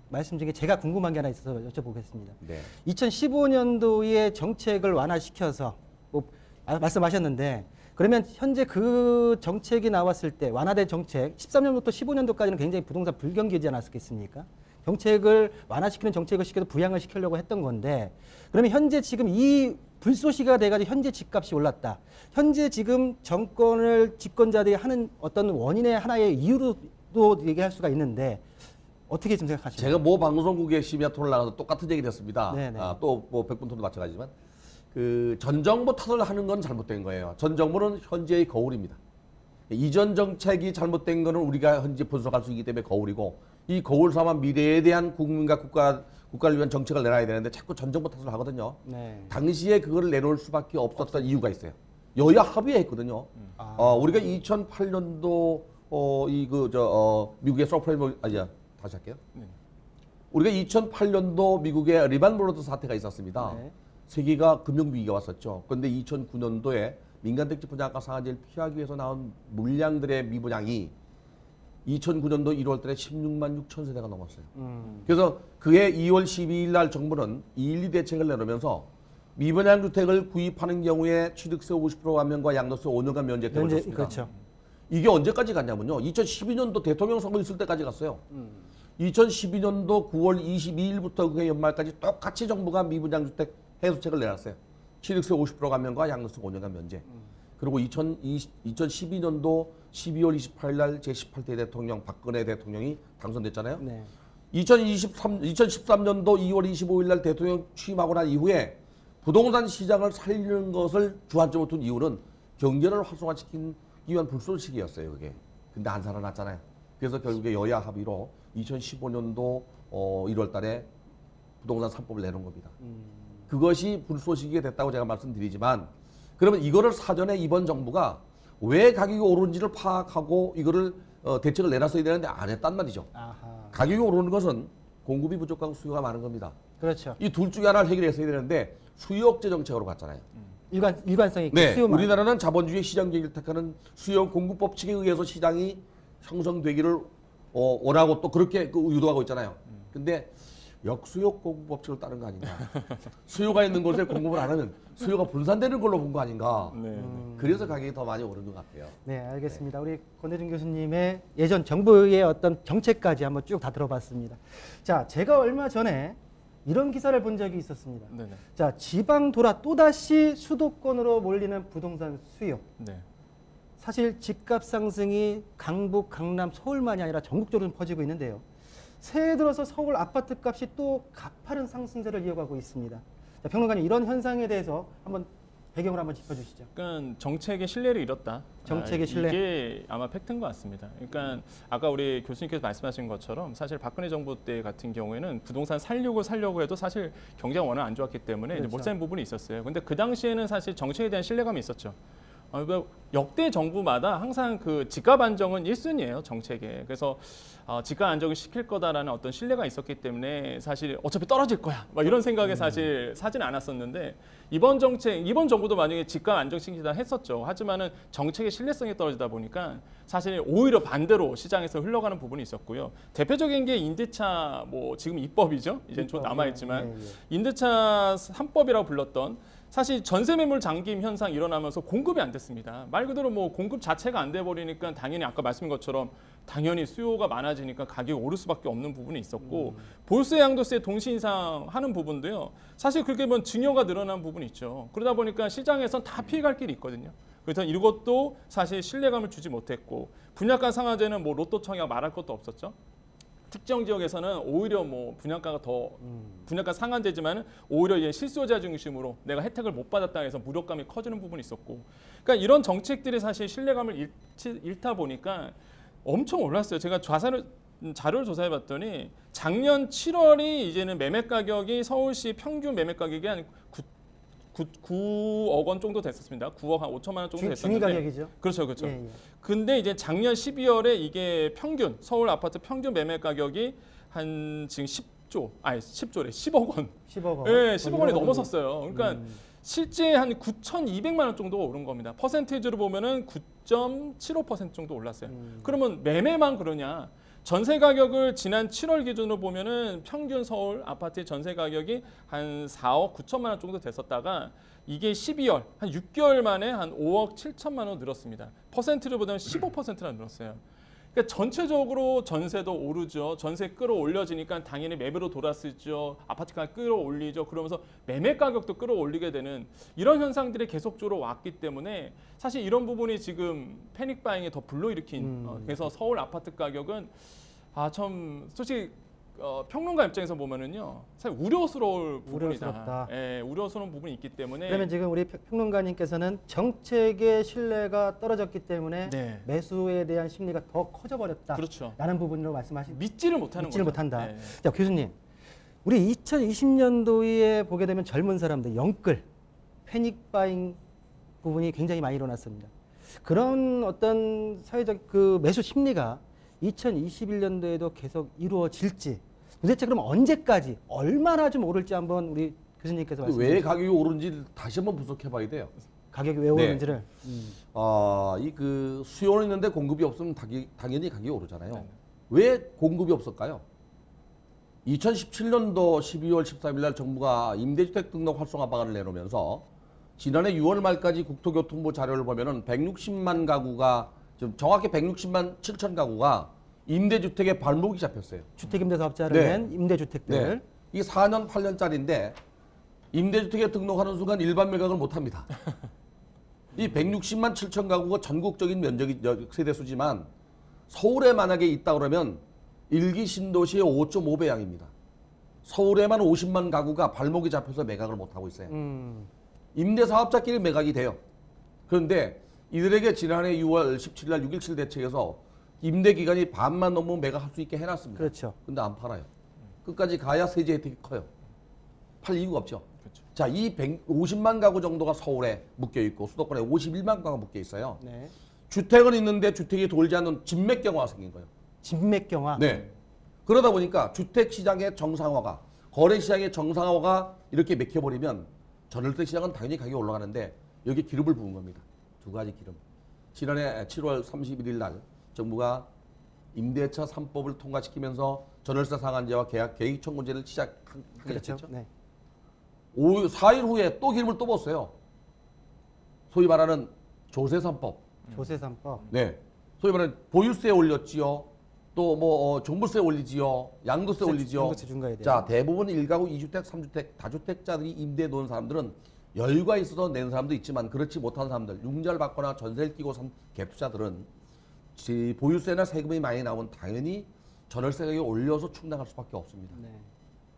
제가 궁금한 게 하나 있어서 여쭤보겠습니다. 네. 2015년도에 정책을 완화시켜서 말씀하셨는데 그러면 현재 그 정책이 나왔을 때 완화된 정책 13년부터 15년도까지는 굉장히 부동산 불경기지 않았겠습니까? 정책을 완화시키는 정책을 시켜서 부양을 시키려고 했던 건데 그러면 현재 지금 이 불쏘시가 돼가지고 현재 집값이 올랐다. 현재 지금 정권을 집권자들이 하는 어떤 원인의 하나의 이유로도 얘기할 수가 있는데 어떻게 좀 생각하시나요? 제가 모 방송국에 심야 토론 나가서 똑같은 얘기를 했습니다. 네네. 또 뭐 백분토도 마찬가지지만 그 전 정부 탓을 하는 건 잘못된 거예요. 전 정부는 현재의 거울입니다. 이전 정책이 잘못된 거는 우리가 현재 분석할 수 있기 때문에 거울이고 이 거울 삼아 미래에 대한 국민과 국가를 위한 정책을 내놔야 되는데 자꾸 전 정부 탓을 하거든요. 네. 당시에 그걸 내놓을 수밖에 없었던 이유가 있어요. 여야 합의했거든요. 우리가 2008년도 미국의 서프라임 다시 할게요. 우리가 2008년도 미국의 리만 브로더스 사태가 있었습니다. 네. 세계가 금융위기가 왔었죠. 그런데 2009년도에 민간택지 분양가 상한제를 피하기 위해서 나온 물량들의 미분양이 2009년도 1월 달에 16만 6천 세대가 넘었어요. 그래서 그해 2월 12일 날 정부는 212 대책을 내놓으면서 미분양 주택을 구입하는 경우에 취득세 50% 감면과 양도세 5년간 면제 혜택을 줬습니다. 그렇죠. 이게 언제까지 갔냐면요. 2012년도 대통령 선거 있을 때까지 갔어요. 2012년도 9월 22일부터 그해 연말까지 똑같이 정부가 미분양 주택 해소책을 내놨어요. 취득세 50% 감면과 양도세 5년간 면제. 그리고 2012년도 12월 28일 날 제18대 대통령 박근혜 대통령이 당선됐잖아요. 네. 2013년도 2월 25일 날 대통령 취임하고 난 이후에 부동산 시장을 살리는 것을 주안점으로 둔 이유는 경제를 활성화시키기 위한 불쏘시기였어요. 그게. 근데 안 살아났잖아요. 그래서 결국에 여야 합의로 2015년도 1월 달에 부동산 3법을 내놓은 겁니다. 그것이 불쏘시기가 됐다고 제가 말씀드리지만 그러면 이거를 사전에 이번 정부가 왜 가격이 오르는지를 파악하고 이거를 대책을 내놨어야 되는데 안 했단 말이죠. 아하. 가격이 오르는 것은 공급이 부족하고 수요가 많은 겁니다. 그렇죠. 이 둘 중에 하나를 해결했어야 되는데 수요 억제 정책으로 갔잖아요. 일관성 있게 네, 수요만. 우리나라는 자본주의 시장 경제를 택하는 수요 공급 법칙에 의해서 시장이 형성되기를 원하고 또 그렇게 유도하고 있잖아요. 근데 역수요 공급 법칙을 따른 거 아닌가. 수요가 있는 곳에 공급을 안 하면 수요가 분산되는 걸로 본 거 아닌가. 네. 그래서 가격이 더 많이 오른 것 같아요. 네, 알겠습니다. 우리 권혜준 교수님의 예전 정부의 어떤 정책까지 한번 쭉 다 들어봤습니다. 자, 제가 얼마 전에 이런 기사를 본 적이 있었습니다. 네네. 자, 지방 돌아 또다시 수도권으로 몰리는 부동산 수요. 네. 사실 집값 상승이 강북, 강남, 서울만이 아니라 전국적으로 퍼지고 있는데요. 새해 들어서 서울 아파트 값이 또 가파른 상승세를 이어가고 있습니다. 자, 평론가님, 이런 현상에 대해서 한번 배경을 한번 짚어주시죠. 그러니까 정책의 신뢰를 잃었다. 정책의 신뢰. 이게 아마 팩트인 것 같습니다. 그러니까 아까 우리 교수님께서 말씀하신 것처럼 사실 박근혜 정부 때 같은 경우에는 부동산 살려고 해도 사실 경제가 워낙 안 좋았기 때문에 그렇죠. 이제 못 사는 부분이 있었어요. 근데 그 당시에는 사실 정책에 대한 신뢰감이 있었죠. 역대 정부마다 항상 그 집값 안정은 1순위예요, 정책에. 그래서 집값 안정을 시킬 거다라는 어떤 신뢰가 있었기 때문에 사실 어차피 떨어질 거야, 막 이런 생각에 사실 사지는 않았었는데 이번 정부도 만약에 집값 안정시키다 했었죠. 하지만은 정책의 신뢰성이 떨어지다 보니까 사실 오히려 반대로 시장에서 흘러가는 부분이 있었고요. 대표적인 게 임대차 뭐 지금 입법이죠. 이제 좀 남아있지만 임대차 3법이라고 불렀던 사실 전세 매물 잠김 현상 일어나면서 공급이 안 됐습니다. 말 그대로 뭐 공급 자체가 안 돼 버리니까 당연히 아까 말씀인 것처럼 당연히 수요가 많아지니까 가격이 오를 수밖에 없는 부분이 있었고 보유세 양도세 동시 인상하는 부분도요. 사실 그렇게 보면 증여가 늘어난 부분이 있죠. 그러다 보니까 시장에선 다 피해갈 길이 있거든요. 그래서 이것도 사실 신뢰감을 주지 못했고 분양가 상한제는 뭐 로또 청약 말할 것도 없었죠. 특정 지역에서는 오히려 뭐 분양가가 더 분양가 상한되지만 오히려 이제 실수요자 중심으로 내가 혜택을 못 받았다 해서 무력감이 커지는 부분이 있었고, 그러니까 이런 정책들이 사실 신뢰감을 잃다 보니까 엄청 올랐어요. 제가 자료를 조사해봤더니 작년 7월이 이제는 매매 가격이 서울시 평균 매매 가격이 한 9억 원 정도 됐었습니다. 9억 한 5천만 원 정도 됐었는데. 중위 가격이죠. 그렇죠, 그렇죠. 예, 예. 근데 이제 작년 12월에 이게 평균 서울 아파트 평균 매매 가격이 한 지금 10억 원. 10억 원. 예, 10억 원이 넘어섰어요. 그러니까 실제 한 9,200만 원 정도 오른 겁니다. 퍼센테이지로 보면은 9.75% 정도 올랐어요. 그러면 매매만 그러냐? 전세 가격을 지난 7월 기준으로 보면은 평균 서울 아파트의 전세 가격이 한 4억 9천만 원 정도 됐었다가 이게 12월 한 6개월 만에 한 5억 7천만 원 늘었습니다. 퍼센트를 보면 15%나 늘었어요. 그러니까 전체적으로 전세도 오르죠. 전세 끌어올려지니까 당연히 매매로 돌았었죠. 아파트가 끌어올리죠. 그러면서 매매 가격도 끌어올리게 되는 이런 현상들이 계속적으로 왔기 때문에 사실 이런 부분이 지금 패닉 바잉에 더 불러일으킨 그래서 서울 아파트 가격은 참 솔직히 평론가 입장에서 보면은요 사실 우려스러울 부분이다. 우려스럽다. 예, 우려스러운 부분이 있기 때문에 그러면 지금 우리 평론가님께서는 정책의 신뢰가 떨어졌기 때문에 네. 매수에 대한 심리가 더 커져버렸다. 그렇죠. 라는 부분으로 말씀하시고 믿지를 못하는 거죠. 못한다. 예. 자, 교수님, 우리 2020년도에 보게 되면 젊은 사람들 영끌 패닉 바잉 부분이 굉장히 많이 일어났습니다. 그런 어떤 사회적 그 매수 심리가 2021년도에도 계속 이루어질지, 도대체 그럼 언제까지 얼마나 좀 오를지 한번 우리 교수님께서 말씀해 왜 주시죠. 가격이 오른지 다시 한번 분석해봐야 돼요. 가격이 왜 오르는지를. 이 그 수요는 있는데 공급이 없으면 당연히 가격이 오르잖아요. 왜 공급이 없을까요? 2017년도 12월 13일 날 정부가 임대주택 등록 활성화 방안을 내놓으면서 지난해 6월 말까지 국토교통부 자료를 보면은 160만 가구가 좀 정확히 160만 7천 가구가 임대주택에 발목이 잡혔어요. 주택임대사업자를 낸 임대주택들. 네. 이게 4년 8년짜리인데 임대주택에 등록하는 순간 일반 매각을 못합니다. 이 160만 7천 가구가 전국적인 면적이 세대수지만 서울에 만약에 있다 그러면 일기 신도시의 5.5배양입니다. 서울에만 50만 가구가 발목이 잡혀서 매각을 못하고 있어요. 임대사업자끼리 매각이 돼요. 그런데 이들에게 지난해 6월 17일 날 6.17 대책에서 임대기간이 반만 넘으면 매각할 수 있게 해놨습니다. 그렇죠. 근데 안 팔아요. 끝까지 가야 세제 혜택이 커요. 팔 이유가 없죠. 그렇죠. 자, 이 150만 가구 정도가 서울에 묶여있고 수도권에 51만 가구가 묶여있어요. 네. 주택은 있는데 주택이 돌지 않는 진맥경화가 생긴 거예요. 진맥경화. 네. 그러다 보니까 주택시장의 정상화가 거래 시장의 정상화가 이렇게 맥혀버리면 전월세 시장은 당연히 가격이 올라가는데 여기 기름을 부은 겁니다. 두 가지 기름. 지난해 7월 31일 날 정부가 임대차 3법을 통과시키면서 전월세 상한제와 계약 개입 청구제를 시작하게 그렇죠. 됐죠. 네. 4일 후에 또 기름을 또 붓어요. 소위 말하는 조세 3법. 조세 3법. 네. 소위 말하는 보유세 올렸지요. 또 뭐 종부세 올리지요. 양도세 올리지요. 양도세 중과에 대한. 자, 대부분 1가구 2주택, 3주택, 다주택자들이 임대에 놓은 사람들은 여유가 있어서 낸 사람도 있지만 그렇지 못한 사람들, 융자를 받거나 전세를 끼고 산 갭투자들은 보유세나 세금이 많이 나오면 당연히 전월세 가격이 올려서 충당할 수밖에 없습니다. 네.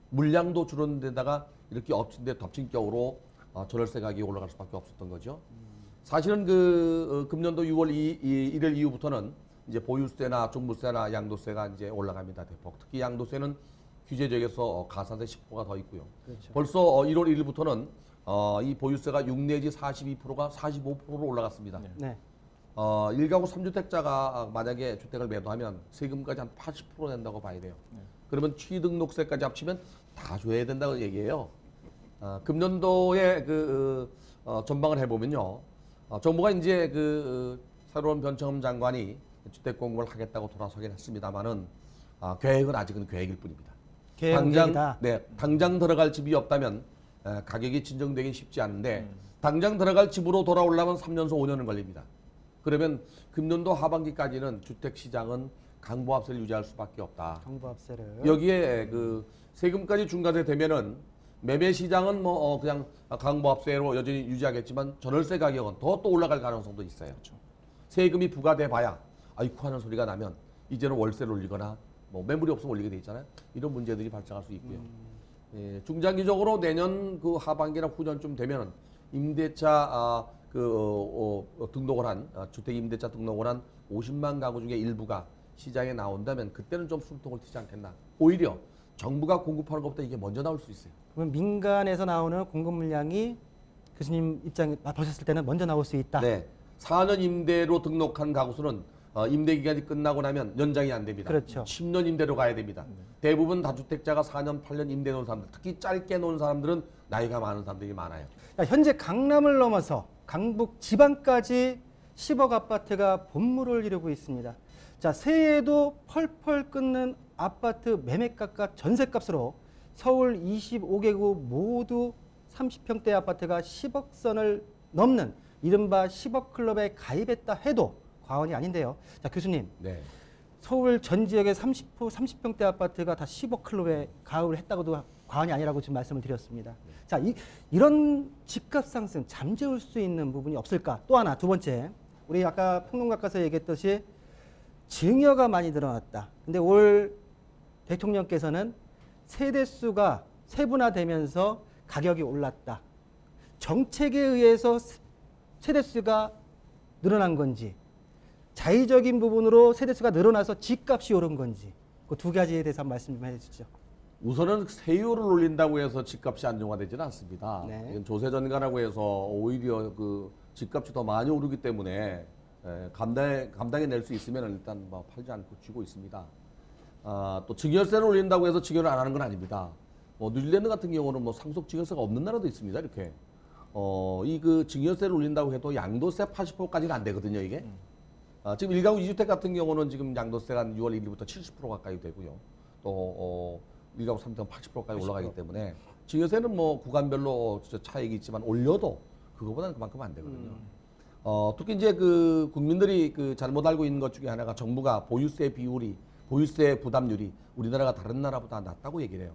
물량도 줄어든 데다가 이렇게 덮친 격으로 전월세 가격이 올라갈 수밖에 없었던 거죠. 사실은 금년도 6월 1일 이후부터는 이제 보유세나 종부세나 양도세가 이제 올라갑니다. 대폭. 특히 양도세는 규제지역에서 가산세 10%가 더 있고요. 그렇죠. 벌써 1월 1일부터는 이 보유세가 6 내지 42%가 45%로 올라갔습니다. 네. 1가구 3주택자가 만약에 주택을 매도하면 세금까지 한 80% 낸다고 봐야 돼요. 그러면 취등록세까지 합치면 다 줘야 된다고 얘기해요. 금년도에 전망을 해보면요. 정부가 이제 새로운 변청흠 장관이 주택 공급을 하겠다고 돌아서긴 했습니다만은 계획은 아직은 계획일 뿐입니다. 계획이다. 당장 들어갈 집이 없다면 가격이 진정되긴 쉽지 않은데 당장 들어갈 집으로 돌아오려면 3년에서 5년은 걸립니다. 그러면 금년도 하반기까지는 주택 시장은 강보합세를 유지할 수밖에 없다. 정부합세를. 여기에 세금까지 중과세 되면은 매매 시장은 그냥 강보합세로 여전히 유지하겠지만 전월세 가격은 더 또 올라갈 가능성도 있어요. 그렇죠. 세금이 부과돼 봐야 아이쿠 하는 소리가 나면 이제는 월세를 올리거나 뭐 매물이 없으면 올리게 돼 있잖아요. 이런 문제들이 발생할 수 있고요. 예, 중장기적으로 내년 하반기나 후년쯤 되면 임대차 등록을 한 주택 임대차 등록을 한 50만 가구 중에 일부가 시장에 나온다면 그때는 좀 숨통을 트지 않겠나. 오히려 정부가 공급하는 것보다 이게 먼저 나올 수 있어요. 그러면 민간에서 나오는 공급 물량이 교수님 입장에 보셨을 때는 먼저 나올 수 있다. 네. 4년 임대로 등록한 가구 수는 임대 기간이 끝나고 나면 연장이 안 됩니다. 그렇죠. 10년 임대로 가야 됩니다. 대부분 다주택자가 4년, 8년 임대 놓은 사람들, 특히 짧게 놓은 사람들은 나이가 많은 사람들이 많아요. 현재 강남을 넘어서 강북 지방까지 10억 아파트가 본물을 이루고 있습니다. 자, 새해에도 펄펄 끓는 아파트 매매값과 전세값으로 서울 25개구 모두 30평대 아파트가 10억 선을 넘는 이른바 10억 클럽에 가입했다 해도 과언이 아닌데요. 자, 교수님. 네. 서울 전 지역의 30평대 아파트가 다 10억 클럽에 가입을 했다고도 과언이 아니라고 지금 말씀을 드렸습니다. 자, 이런 집값 상승 잠재울 수 있는 부분이 없을까? 또 하나, 두 번째. 우리 아까 평론가께서 얘기했듯이 증여가 많이 늘어났다. 근데 올 대통령께서는 세대수가 세분화되면서 가격이 올랐다. 정책에 의해서 세대수가 늘어난 건지, 자의적인 부분으로 세대수가 늘어나서 집값이 오른 건지, 그 두 가지에 대해서 한 말씀 좀 해주시죠. 우선은 세율을 올린다고 해서 집값이 안정화되지는 않습니다. 네. 이건 조세 전가라고 해서 오히려 집값이 더 많이 오르기 때문에 감당해 낼 수 있으면 일단 팔지 않고 쥐고 있습니다. 또 증여세를 올린다고 해서 증여를 안 하는 건 아닙니다. 뉴질랜드 같은 경우는 상속 증여세가 없는 나라도 있습니다. 이렇게 증여세를 올린다고 해도 양도세 80%까지는 안 되거든요. 이게 지금 1가구 2주택 같은 경우는 지금 양도세가 6월 1일부터 70% 가까이 되고요. 또 1가구 3주택은 80%까지 올라가기 때문에 증여세는 구간별로 차익이 있지만 올려도 그거보다는 그만큼 안 되거든요. 특히 이제 국민들이 잘못 알고 있는 것 중에 하나가 정부가 보유세 부담률이 우리나라가 다른 나라보다 낮다고 얘기를 해요.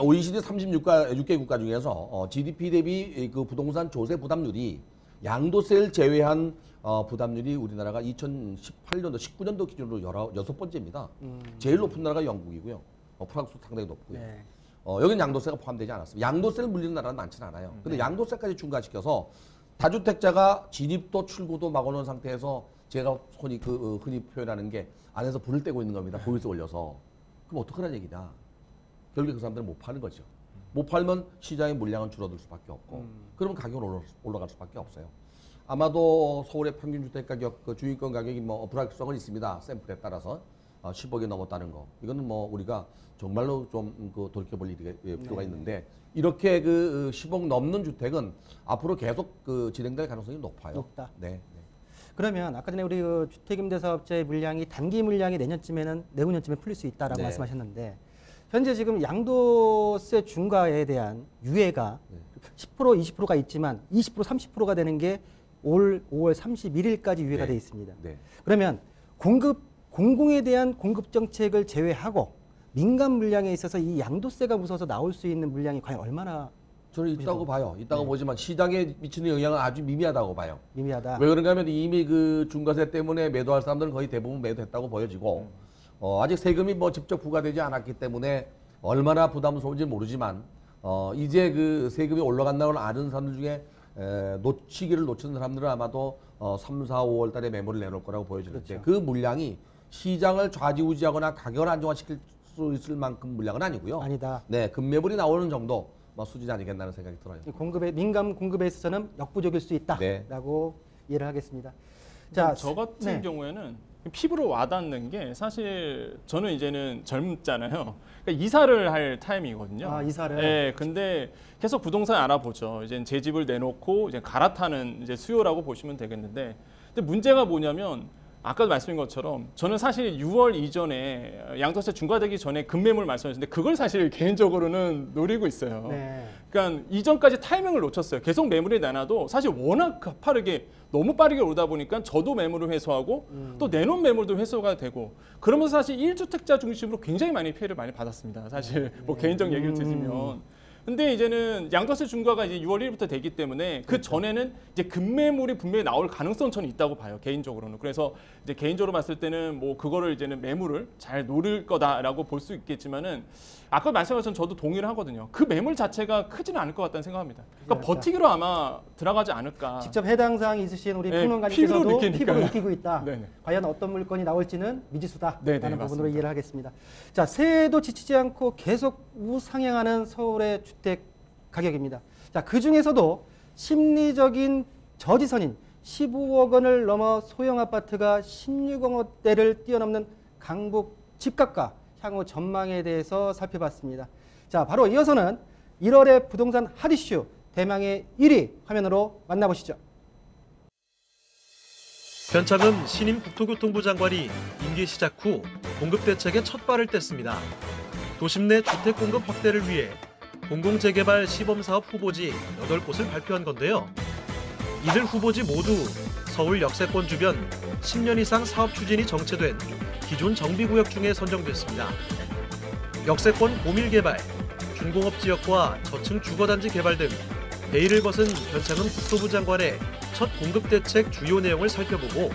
OECD 36개 국가 중에서 GDP 대비 부동산 조세 부담률이 양도세를 제외한 부담률이 우리나라가 2018년도, 19년도 기준으로 6번째입니다. 제일 높은 나라가 영국이고요. 프랑스도 상당히 높고요. 네. 여기는 양도세가 포함되지 않았습니다. 양도세를 물리는 나라는 많지는 않아요. 근데 양도세까지 중과시켜서 다주택자가 진입도 출구도 막아놓은 상태에서 제가 흔히 표현하는 게 안에서 불을 떼고 있는 겁니다. 보유세 올려서. 그럼 어떡하라는 얘기냐. 결국에 그 사람들은 못 파는 거죠. 못 팔면 시장의 물량은 줄어들 수밖에 없고 그러면 가격은 올라갈 수밖에 없어요. 아마도 서울의 평균 주택 가격, 주인권 가격이 불확실성은 있습니다. 샘플에 따라서. 10억이 넘었다는 거. 이거는 뭐 우리가 정말로 좀 돌이켜볼 필요가 있는데 이렇게 10억 넘는 주택은 앞으로 계속 진행될 가능성이 높아요. 높다. 네. 그러면 아까 전에 우리 주택임대사업자의 물량이 단기 물량이 내후년쯤에 풀릴 수 있다라고 네. 말씀하셨는데 현재 지금 양도세 중과에 대한 유예가 10% 20%가 있지만 20% 30%가 되는 게 올 5월 31일까지 유예가 네. 돼 있습니다. 네. 그러면 공공에 대한 공급 정책을 제외하고 민간 물량에 있어서 이 양도세가 무서워서 나올 수 있는 물량이 과연 얼마나 저는 있다고 봐요. 있다고 보지만 시장에 미치는 영향은 아주 미미하다고 봐요. 미미하다. 왜 그런가 하면 이미 중과세 때문에 매도할 사람들은 거의 대부분 매도했다고 보여지고 아직 세금이 뭐 직접 부과되지 않았기 때문에 얼마나 부담스러운지 모르지만 이제 세금이 올라간다고 아는 사람들 중에 놓치기를 놓치는 사람들은 아마도 3, 4, 5월 달에 매물을 내놓을 거라고 보여지는데 그렇죠. 그 물량이 시장을 좌지우지하거나 가격을 안정화시킬 수 있을 만큼 물량은 아니고요. 아니다. 네, 급매물이 나오는 정도 수준이 아니겠나는 생각이 들어요. 민간 공급에 있어서는 역부족일 수 있다라고 이해를 하겠습니다. 자, 저 같은 경우에는 피부로 와닿는 게 사실 저는 이제는 젊잖아요. 그러니까 이사를 할 타임이거든요. 아, 이사를. 네, 근데 계속 부동산 알아보죠. 이제 제 집을 내놓고 이제 갈아타는 이제 수요라고 보시면 되겠는데, 근데 문제가 뭐냐면 아까도 말씀드린 것처럼 저는 사실 6월 이전에 양도세 중과되기 전에 급매물 말씀하셨는데 그걸 사실 개인적으로는 노리고 있어요. 네. 그러니까 이전까지 타이밍을 놓쳤어요. 계속 매물이 내놔도 사실 워낙 가파르게 너무 빠르게 오다 보니까 저도 매물을 회수하고 또 내놓은 매물도 회수가 되고 그러면서 사실 1주택자 중심으로 굉장히 많이 피해를 많이 받았습니다. 사실 뭐 개인적 얘기를 드리면. 근데 이제는 양도세 중과가 이제 6월 1일부터 되기 때문에 그 전에는 이제 급매물이 분명히 나올 가능성 저는 있다고 봐요. 개인적으로는. 그래서 이제 개인적으로 봤을 때는 뭐 그거를 이제는 매물을 잘 노릴 거다라고 볼 수 있겠지만은 아까 말씀하신 저도 동의를 하거든요. 그 매물 자체가 크지는 않을 것 같다는 생각합니다. 그러니까 버티기로 아마 들어가지 않을까. 직접 해당 사항이 있으신 우리 네, 평론가님께서도 피부로 피부로 느끼고 있다. 네네. 과연 어떤 물건이 나올지는 미지수다라는 네네, 부분으로 맞습니다. 이해를 하겠습니다. 자, 새해에도 지치지 않고 계속 우상향하는 서울의 주택 가격입니다. 자, 그 중에서도 심리적인 저지선인 15억 원을 넘어 소형 아파트가 16억 원대를 뛰어넘는 강북 집값과 향후 전망에 대해서 살펴봤습니다. 자, 바로 이어서는 1월의 부동산 핫이슈 대망의 1위 화면으로 만나보시죠. 변창흠 신임 국토교통부 장관이 임기 시작 후 공급 대책에 첫 발을 뗐습니다. 도심 내 주택 공급 확대를 위해 공공재개발 시범사업 후보지 8곳을 발표한 건데요. 이들 후보지 모두 서울 역세권 주변 10년 이상 사업 추진이 정체된 기존 정비구역 중에 선정됐습니다. 역세권 고밀개발, 준공업 지역과 저층 주거단지 개발 등 베일을 벗은 변창흠 국토부 장관의 첫 공급대책 주요 내용을 살펴보고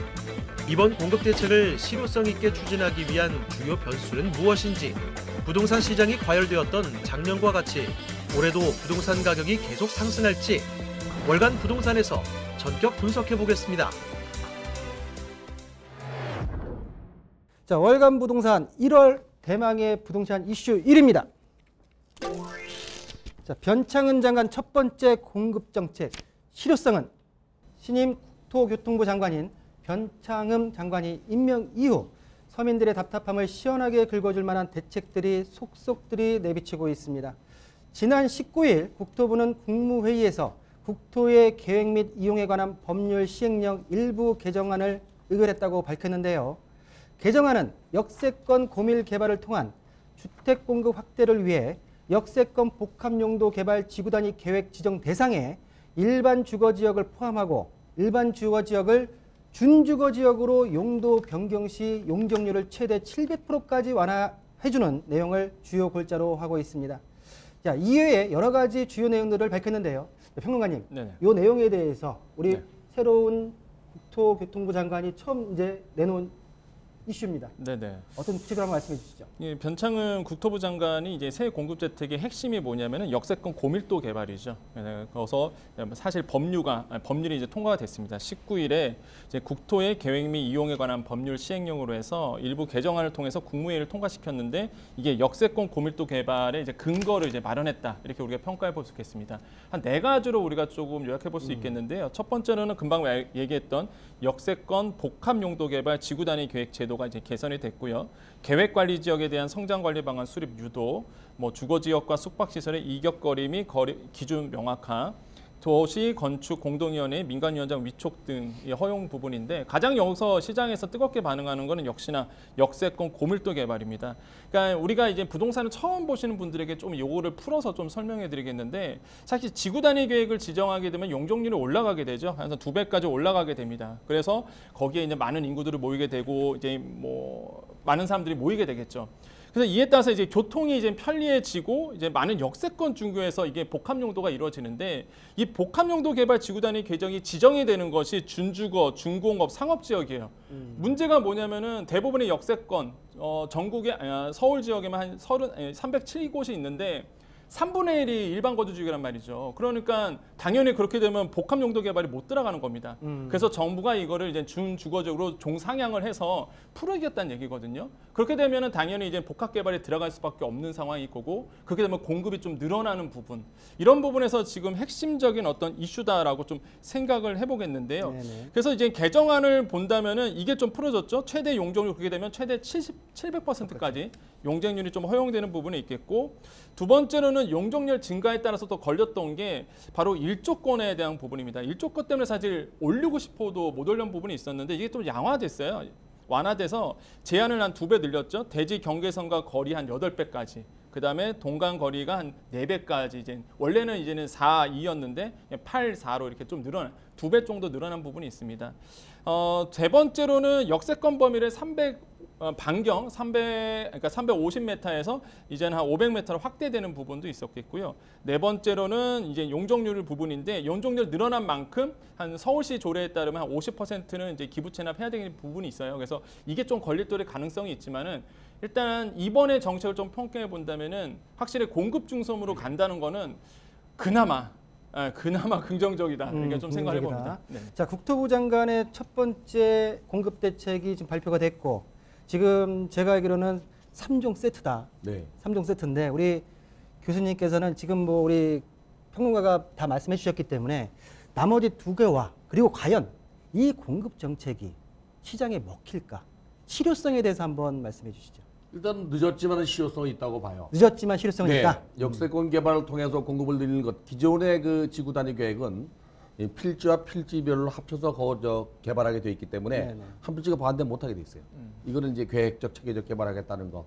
이번 공급대책을 실효성 있게 추진하기 위한 주요 변수는 무엇인지, 부동산 시장이 과열되었던 작년과 같이 올해도 부동산 가격이 계속 상승할지 월간 부동산에서 전격 분석해 보겠습니다. 자, 월간 부동산 1월 대망의 부동산 이슈 1위입니다. 자, 변창흠 장관 첫 번째 공급 정책 실효성은 신임 국토교통부 장관인 변창흠 장관이 임명 이후 서민들의 답답함을 시원하게 긁어줄 만한 대책들이 속속들이 내비치고 있습니다. 지난 19일 국토부는 국무회의에서 국토의 계획 및 이용에 관한 법률 시행령 일부 개정안을 의결했다고 밝혔는데요. 개정안은 역세권 고밀 개발을 통한 주택 공급 확대를 위해 역세권 복합용도 개발 지구단위 계획 지정 대상에 일반 주거지역을 포함하고 일반 주거지역을 준주거지역으로 용도 변경 시 용적률을 최대 700%까지 완화해주는 내용을 주요 골자로 하고 있습니다. 자, 이외에 여러 가지 주요 내용들을 밝혔는데요. 평론가님, 이 내용에 대해서 우리 새로운 국토교통부 장관이 처음 이제 내놓은 이슈입니다. 네네. 어떤 구체적으로 한번 말씀해 주시죠. 예, 변창흠 국토부 장관이 이제 새 공급대책의 핵심이 뭐냐면은 역세권 고밀도 개발이죠. 그래서 사실 법률이 이제 통과가 됐습니다. 19일에 이제 국토의 계획 및 이용에 관한 법률 시행령으로 해서 일부 개정안을 통해서 국무회의를 통과시켰는데 이게 역세권 고밀도 개발의 이제 근거를 이제 마련했다. 이렇게 우리가 평가해 볼 수 있겠습니다. 한 4가지로 우리가 조금 요약해 볼 수 있겠는데요. 첫 번째로는 금방 얘기했던 역세권 복합 용도 개발 지구 단위 계획 제도가 이제 개선이 됐고요. 계획 관리 지역에 대한 성장 관리 방안 수립 유도, 뭐 주거 지역과 숙박 시설의 이격거리 및 기준 명확화, 도시 건축 공동위원회 민간위원장 위촉 등의 허용 부분인데 가장 여기서 시장에서 뜨겁게 반응하는 것은 역시나 역세권 고밀도 개발입니다. 그러니까 우리가 이제 부동산을 처음 보시는 분들에게 좀 요거를 풀어서 좀 설명해 드리겠는데 사실 지구 단위 계획을 지정하게 되면 용적률이 올라가게 되죠. 그래서 2배까지 올라가게 됩니다. 그래서 거기에 이제 많은 인구들을 모이게 되고 이제 뭐 많은 사람들이 모이게 되겠죠. 그래서 이에 따라서 이제 교통이 이제 편리해지고 이제 많은 역세권 중구에서 이게 복합 용도가 이루어지는데 이 복합 용도 개발 지구 단위 계정이 지정이 되는 것이 준주거, 준공업, 상업 지역이에요. 문제가 뭐냐면은 대부분의 역세권 전국의 서울 지역에만 한 307곳이 있는데 3분의 1이 일반 거주지역이란 말이죠. 그러니까 당연히 그렇게 되면 복합 용도 개발이 못 들어가는 겁니다. 그래서 정부가 이거를 이제 준주거적으로 종상향을 해서 풀어야겠다는 얘기거든요. 그렇게 되면은 당연히 이제 복합 개발에 들어갈 수밖에 없는 상황일 거고 그렇게 되면 공급이 좀 늘어나는 부분 이런 부분에서 지금 핵심적인 어떤 이슈다라고 좀 생각을 해보겠는데요. 네네. 그래서 이제 개정안을 본다면은 이게 좀 풀어졌죠. 최대 용적률 그렇게 되면 최대 700%까지 용적률이 좀 허용되는 부분이 있겠고 두 번째로는 용적률 증가에 따라서 또 걸렸던 게 바로 일조권에 대한 부분입니다. 일조권 때문에 사실 올리고 싶어도 못 올린 부분이 있었는데 이게 좀 양화됐어요. 완화돼서 제한을 한 2배 늘렸죠. 대지 경계선과 거리 한 8배까지. 그다음에 동간 거리가 한 4배까지 이제 원래는 이제는 4, 2였는데 8, 4로 이렇게 좀 늘어난 2배 정도 늘어난 부분이 있습니다. 세 번째로는 역세권 범위를 300 반경 300, 그러니까 350m에서 이제는 한 500m로 확대되는 부분도 있었겠고요. 네 번째로는 이제 용적률 부분인데 용적률 늘어난 만큼 한 서울시 조례에 따르면 한 50%는 이제 기부 체납해야 되는 부분이 있어요. 그래서 이게 좀 걸릴돌의 가능성이 있지만은 일단 이번에 정책을 좀 평가해 본다면은 확실히 공급 중심으로 간다는 거는 그나마 긍정적이다. 이렇게 좀 생각해 봅니다. 네. 자, 국토부 장관의 첫 번째 공급 대책이 지금 발표가 됐고 지금 제가 알기로는 3종 세트다. 네. 3종 세트인데 우리 교수님께서는 지금 뭐 우리 평론가가 다 말씀해 주셨기 때문에 나머지 2개와 그리고 과연 이 공급 정책이 시장에 먹힐까? 실효성에 대해서 한번 말씀해 주시죠. 일단 늦었지만 실효성이 있다고 봐요. 늦었지만 실효성이 네. 있다. 역세권 개발을 통해서 공급을 늘리는 것. 기존의 그 지구 단위 계획은 이 필지와 필지별로 합쳐서 개발하게 돼 있기 때문에 네네. 한 필지가 반대 못하게 돼 있어요. 이거는 이제 계획적, 체계적 개발하겠다는 거.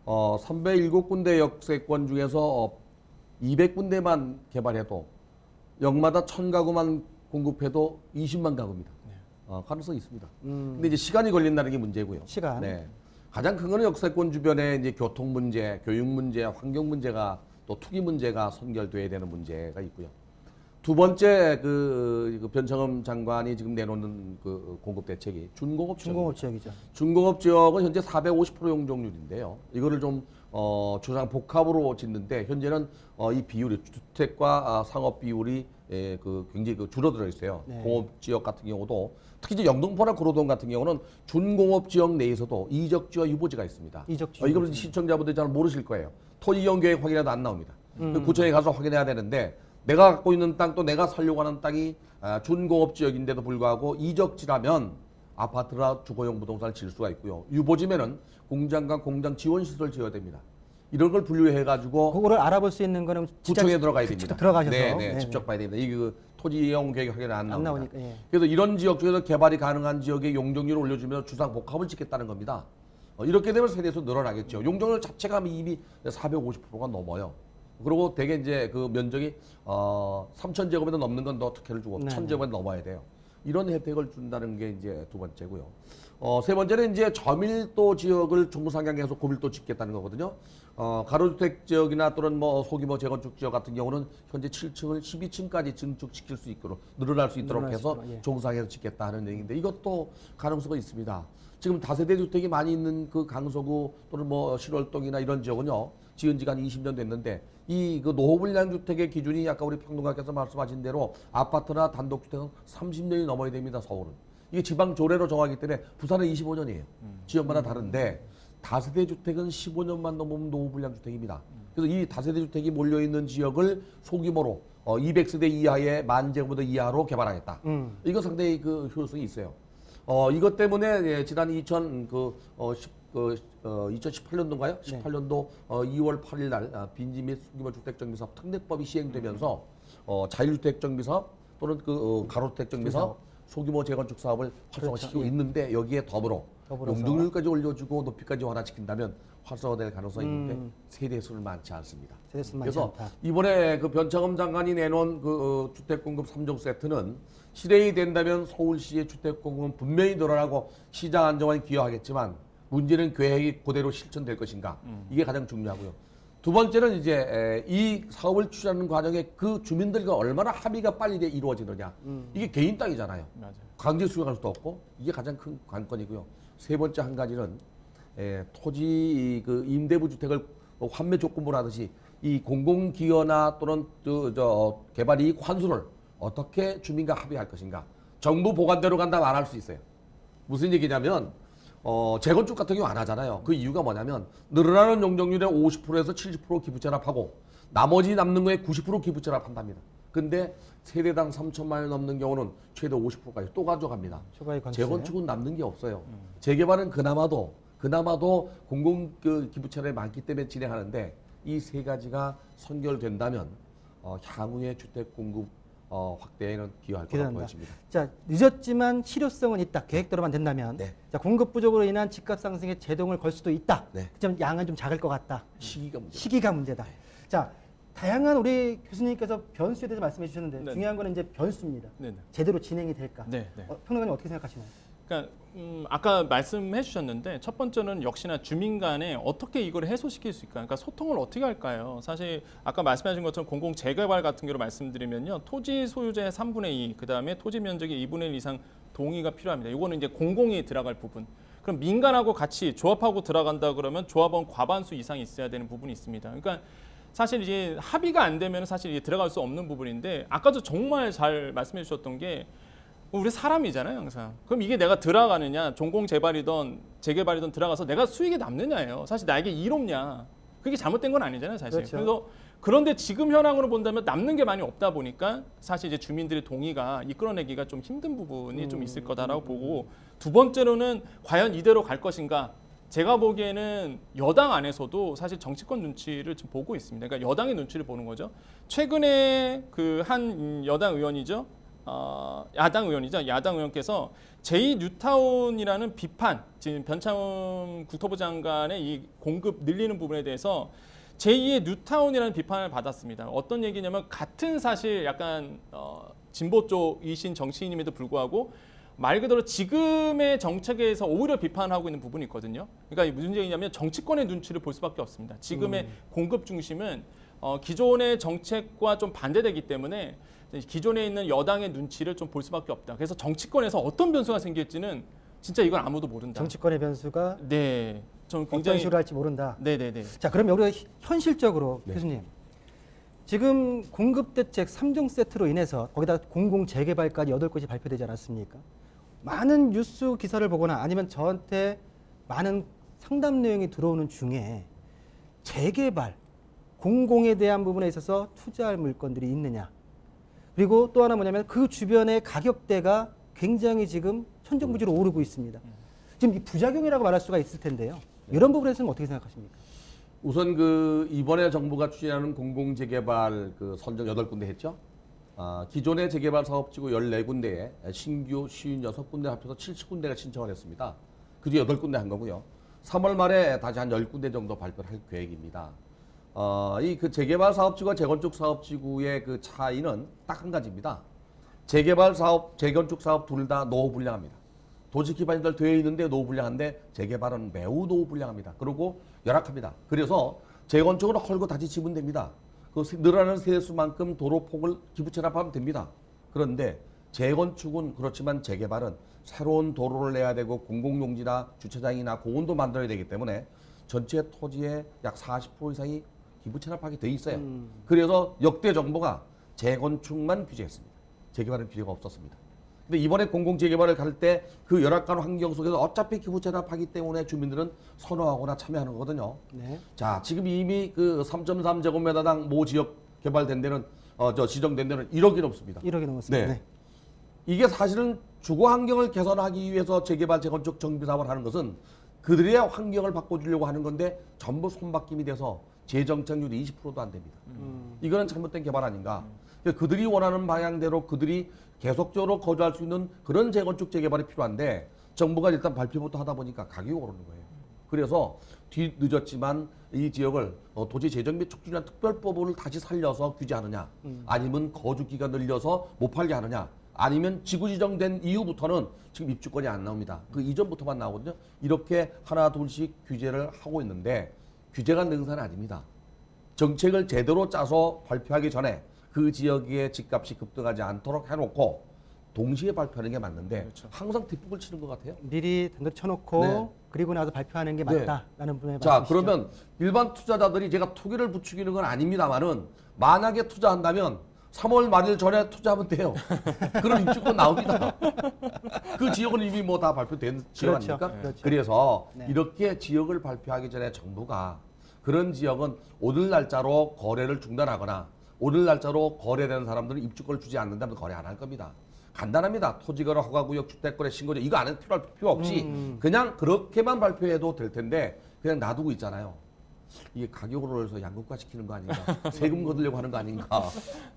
307군데 역세권 중에서 200군데만 개발해도 역마다 1000가구만 공급해도 20만 가구입니다. 가능성이 있습니다. 근데 이제 시간이 걸린다는 게 문제고요. 시간. 네. 가장 큰 거는 역세권 주변에 이제 교통 문제, 교육 문제, 환경 문제가 또 투기 문제가 선결돼야 되는 문제가 있고요. 두 번째 그 변창흠 장관이 지금 내놓는 그 공급 대책이 준공업 지역이죠. 준공업 지역은 현재 450% 용적률인데요. 이거를 좀 주상 복합으로 짓는데 현재는 이 비율이 주택과 상업 비율이 굉장히 줄어들어 있어요. 네. 공업 지역 같은 경우도 특히 이제 영등포나 구로동 같은 경우는 준공업 지역 내에서도 이적지와 유보지가 있습니다. 이적지. 이걸 시청자분들이 잘 모르실 거예요. 토지 이용 계획 확인해도 안 나옵니다. 구청에 가서 확인해야 되는데 내가 갖고 있는 땅 또 내가 살려고 하는 땅이 준공업 지역인데도 불구하고 이적지라면 아파트나 주거용 부동산을 지을 수가 있고요. 유보지면은 공장과 공장 지원 시설 지어야 됩니다. 이런 걸 분류해 가지고 그거를 알아볼 수 있는 거는 진짜 구청에 들어가야 직접 됩니다. 들어가셔서 네, 직접 봐야 됩니다. 이게 그 토지 이용 계획 확인이 안 나옵니다. 나오니까. 예. 그래서 이런 지역 중에서 개발이 가능한 지역의 용적률을 올려주면서 주상 복합을 짓겠다는 겁니다. 이렇게 되면 세대수 늘어나겠죠. 용적률 자체가 이미 450%가 넘어요. 그리고 대개 이제 그 면적이 3,000제곱미터 넘는 건 더 특혜를 주고 1,000제곱미터 넘어야 돼요. 이런 혜택을 준다는 게 이제 두 번째고요. 세 번째는 이제 저밀도 지역을 중상향해서 고밀도 짓겠다는 거거든요. 가로주택 지역이나 또는 뭐 소규모 재건축 지역 같은 경우는 현재 7층을 12층까지 증축시킬 수 있도록 늘어날 수 있도록 해서 종상해서 짓겠다 하는 얘기인데 이것도 가능성이 있습니다. 지금 다세대 주택이 많이 있는 그 강서구 또는 뭐 실월동이나 이런 지역은요. 지은 지가 한 20년 됐는데 이 그 노후분양 주택의 기준이 아까 우리 평론가께서 말씀하신 대로 아파트나 단독주택은 30년이 넘어야 됩니다. 서울은. 이게 지방 조례로 정하기 때문에 부산은 25년이에요. 지역마다 다른데 다세대 주택은 15년만 넘으면 노후분양 주택입니다. 그래서 이 다세대 주택이 몰려있는 지역을 소규모로 200세대 이하의 10,000제곱미터 이하로 개발하겠다. 이거 상당히 그 효율성이 있어요. 이것 때문에 예, 지난 2018년도인가요? 18년도 2월 8일 날 빈지 및 소규모 주택정비사업 특례법이 시행되면서 자율주택정비사업 또는 가로주택정비사업 소규모 재건축 사업을 활성화시키고 그렇죠. 있는데 여기에 더불어서 용적률까지 올려주고 높이까지 완화시킨다면 활성화될 가능성이 있는데 세대수는 많지 않습니다. 세대수는 많지 그래서 않다. 이번에 그 변창흠 장관이 내놓은 그 주택공급 3종 세트는 실행이 된다면 서울시의 주택공급은 분명히 늘어나고 시장 안정화에 기여하겠지만 문제는 계획이 그대로 실천될 것인가 이게 가장 중요하고요. 두 번째는 이제 이 사업을 추진하는 과정에 그 주민들과 얼마나 합의가 빨리 이루어지느냐. 이게 개인 땅이잖아요. 맞아요. 강제 수용할 수도 없고 이게 가장 큰 관건이고요. 세 번째 한 가지는 토지 그 임대부 주택을 환매 조건부로 하듯이 이 공공기여나 또는 개발이익 환수를 어떻게 주민과 합의할 것인가. 정부 보관대로 간다 말할 수 있어요. 무슨 얘기냐면 재건축 같은 경우 안 하잖아요. 그 이유가 뭐냐면 늘어나는 용적률의 50%에서 70% 기부 체납하고 나머지 남는 거에 90% 기부 체납한답니다. 근데 세대당 3천만 원 넘는 경우는 최대 50%까지 또 가져갑니다. 재건축은 남는 게 없어요. 재개발은 그나마도 공공 기부 체납이 많기 때문에 진행하는데 이 세 가지가 선결된다면 향후의 주택 공급 확대에는 기여할 거라고 보여집니다. 자, 늦었지만 실효성은 있다. 계획대로만 된다면. 네. 자, 공급 부족으로 인한 집값 상승에 제동을 걸 수도 있다. 네. 그렇지만 양은 좀 작을 것 같다. 시기가 문제다. 네. 자, 다양한 우리 교수님께서 변수에 대해서 말씀해 주셨는데 네. 중요한 거는 이제 변수입니다. 네. 제대로 진행이 될까? 네. 평론가님 어떻게 생각하시나요? 그러니까 아까 말씀해 주셨는데 첫 번째는 역시나 주민 간에 어떻게 이걸 해소시킬 수 있을까? 그러니까 소통을 어떻게 할까요? 사실 아까 말씀하신 것처럼 공공 재개발 같은 경우로 말씀드리면요. 토지 소유자의 3분의 2, 그다음에 토지 면적의 2분의 1 이상 동의가 필요합니다. 이거는 이제 공공이 들어갈 부분. 그럼 민간하고 같이 조합하고 들어간다 그러면 조합원 과반수 이상이 있어야 되는 부분이 있습니다. 그러니까 사실 이제 합의가 안 되면 사실 이제 들어갈 수 없는 부분인데 아까도 정말 잘 말씀해 주셨던 게 우리 사람이잖아요, 항상. 그럼 이게 내가 들어가느냐, 종공 재발이든 재개발이든 들어가서 내가 수익이 남느냐예요. 사실 나에게 이롭냐. 그게 잘못된 건 아니잖아요, 사실. 그렇죠. 그래서 그런데 지금 현황으로 본다면 남는 게 많이 없다 보니까 사실 이제 주민들의 동의가 이끌어내기가 좀 힘든 부분이 좀 있을 거다라고 보고 두 번째로는 과연 이대로 갈 것인가. 제가 보기에는 여당 안에서도 사실 정치권 눈치를 좀 보고 있습니다. 그러니까 여당의 눈치를 보는 거죠. 최근에 그 한 여당 의원이죠. 야당 의원께서 제2뉴타운이라는 비판, 지금 변창흠 국토부 장관의 이 공급 늘리는 부분에 대해서 제2의 뉴타운이라는 비판을 받았습니다. 어떤 얘기냐면 같은 사실 약간 진보 쪽이신 정치인임에도 불구하고 말 그대로 지금의 정책에서 오히려 비판하고 있는 부분이 있거든요. 그러니까 무슨 얘기냐면 정치권의 눈치를 볼 수밖에 없습니다. 지금의 공급 중심은 기존의 정책과 좀 반대되기 때문에 기존에 있는 여당의 눈치를 좀 볼 수밖에 없다. 그래서 정치권에서 어떤 변수가 생길지는 진짜 이건 아무도 모른다. 정치권의 변수가 네, 좀 어떤 굉장히 식으로 할지 모른다. 네네네. 자, 그러면 우리가 현실적으로 네. 교수님 지금 공급 대책 3종 세트로 인해서 거기다 공공 재개발까지 8곳이 발표되지 않았습니까? 많은 뉴스 기사를 보거나 아니면 저한테 많은 상담 내용이 들어오는 중에 재개발, 공공에 대한 부분에 있어서 투자할 물건들이 있느냐. 그리고 또 하나 뭐냐면 그 주변의 가격대가 굉장히 지금 천정부지로 오르고 있습니다. 지금 이 부작용이라고 말할 수가 있을 텐데요. 이런 부분에서는 어떻게 생각하십니까? 우선 그 이번에 정부가 추진하는 공공재개발 그 선정 8군데 했죠. 기존의 재개발 사업지구 14군데에 신규 56군데 합쳐서 70군데가 신청을 했습니다. 그 뒤에 8군데 한 거고요. 3월 말에 다시 한 10군데 정도 발표를 할 계획입니다. 이 그 재개발 사업지구와 재건축 사업지구의 그 차이는 딱 한 가지입니다. 재개발 사업, 재건축 사업 둘 다 노후 불량합니다. 도시 기반이 잘 되어 있는데 노후 불량한데 재개발은 매우 노후 불량합니다. 그리고 열악합니다. 그래서 재건축으로 헐고 다시 지면 됩니다. 그 늘어나는 세수만큼 도로 폭을 기부 체납하면 됩니다. 그런데 재건축은 그렇지만 재개발은 새로운 도로를 내야 되고 공공용지나 주차장이나 공원도 만들어야 되기 때문에 전체 토지의 약 40% 이상이 기부 체납하게 돼 있어요. 그래서 역대 정부가 재건축만 규제했습니다. 재개발은 규제가 없었습니다. 근데 이번에 공공재개발을 갈 때 그 열악한 환경 속에서 어차피 기부 체납하기 때문에 주민들은 선호하거나 참여하는 거거든요. 네. 자, 지금 이미 그 3.3제곱미터당 모 지역 개발된 데는 지정된 데는 1억이 넘습니다. 1억이 넘었습니다. 네. 네. 이게 사실은 주거 환경을 개선하기 위해서 재개발, 재건축, 정비 사업을 하는 것은 그들의 환경을 바꿔주려고 하는 건데 전부 손바뀜이 돼서 재정착률이 20%도 안 됩니다. 이거는 잘못된 개발 아닌가. 그들이 원하는 방향대로 그들이 계속적으로 거주할 수 있는 그런 재건축, 재개발이 필요한데 정부가 일단 발표부터 하다 보니까 가격이 오르는 거예요. 그래서 뒤늦었지만 이 지역을 도시 재정 및 촉진이라는 특별법을 다시 살려서 규제하느냐, 아니면 거주 기간 늘려서 못 팔게 하느냐, 아니면 지구 지정된 이후부터는 지금 입주권이 안 나옵니다. 그 이전부터만 나오거든요. 이렇게 하나 둘씩 규제를 하고 있는데 규제가 능사는 아닙니다. 정책을 제대로 짜서 발표하기 전에 그 지역의 집값이 급등하지 않도록 해놓고 동시에 발표하는 게 맞는데 그렇죠. 항상 뒷북을 치는 것 같아요. 미리 단독 쳐놓고 네. 그리고 나서 발표하는 게 네. 맞다라는 분의 자, 말씀이시죠? 그러면 일반 투자자들이 제가 투기를 부추기는 건 아닙니다만은 만약에 투자한다면 3월 말일 전에 투자하면 돼요. 그럼 입주권 나옵니다. 그 지역은 이미 뭐 다 발표된 지역 그렇죠. 아닙니까? 그렇죠. 그래서 네. 이렇게 지역을 발표하기 전에 정부가 그런 지역은 오늘 날짜로 거래를 중단하거나 오늘 날짜로 거래되는 사람들은 입주권을 주지 않는다면 거래 안 할 겁니다. 간단합니다. 토지거래 허가구역 주택거래 신고제 이거 안 해도 필요 없이 그냥 그렇게만 발표해도 될 텐데 그냥 놔두고 있잖아요. 이게 가격을 올려서 양극화 시키는 거 아닌가? 세금 거두려고 하는 거 아닌가?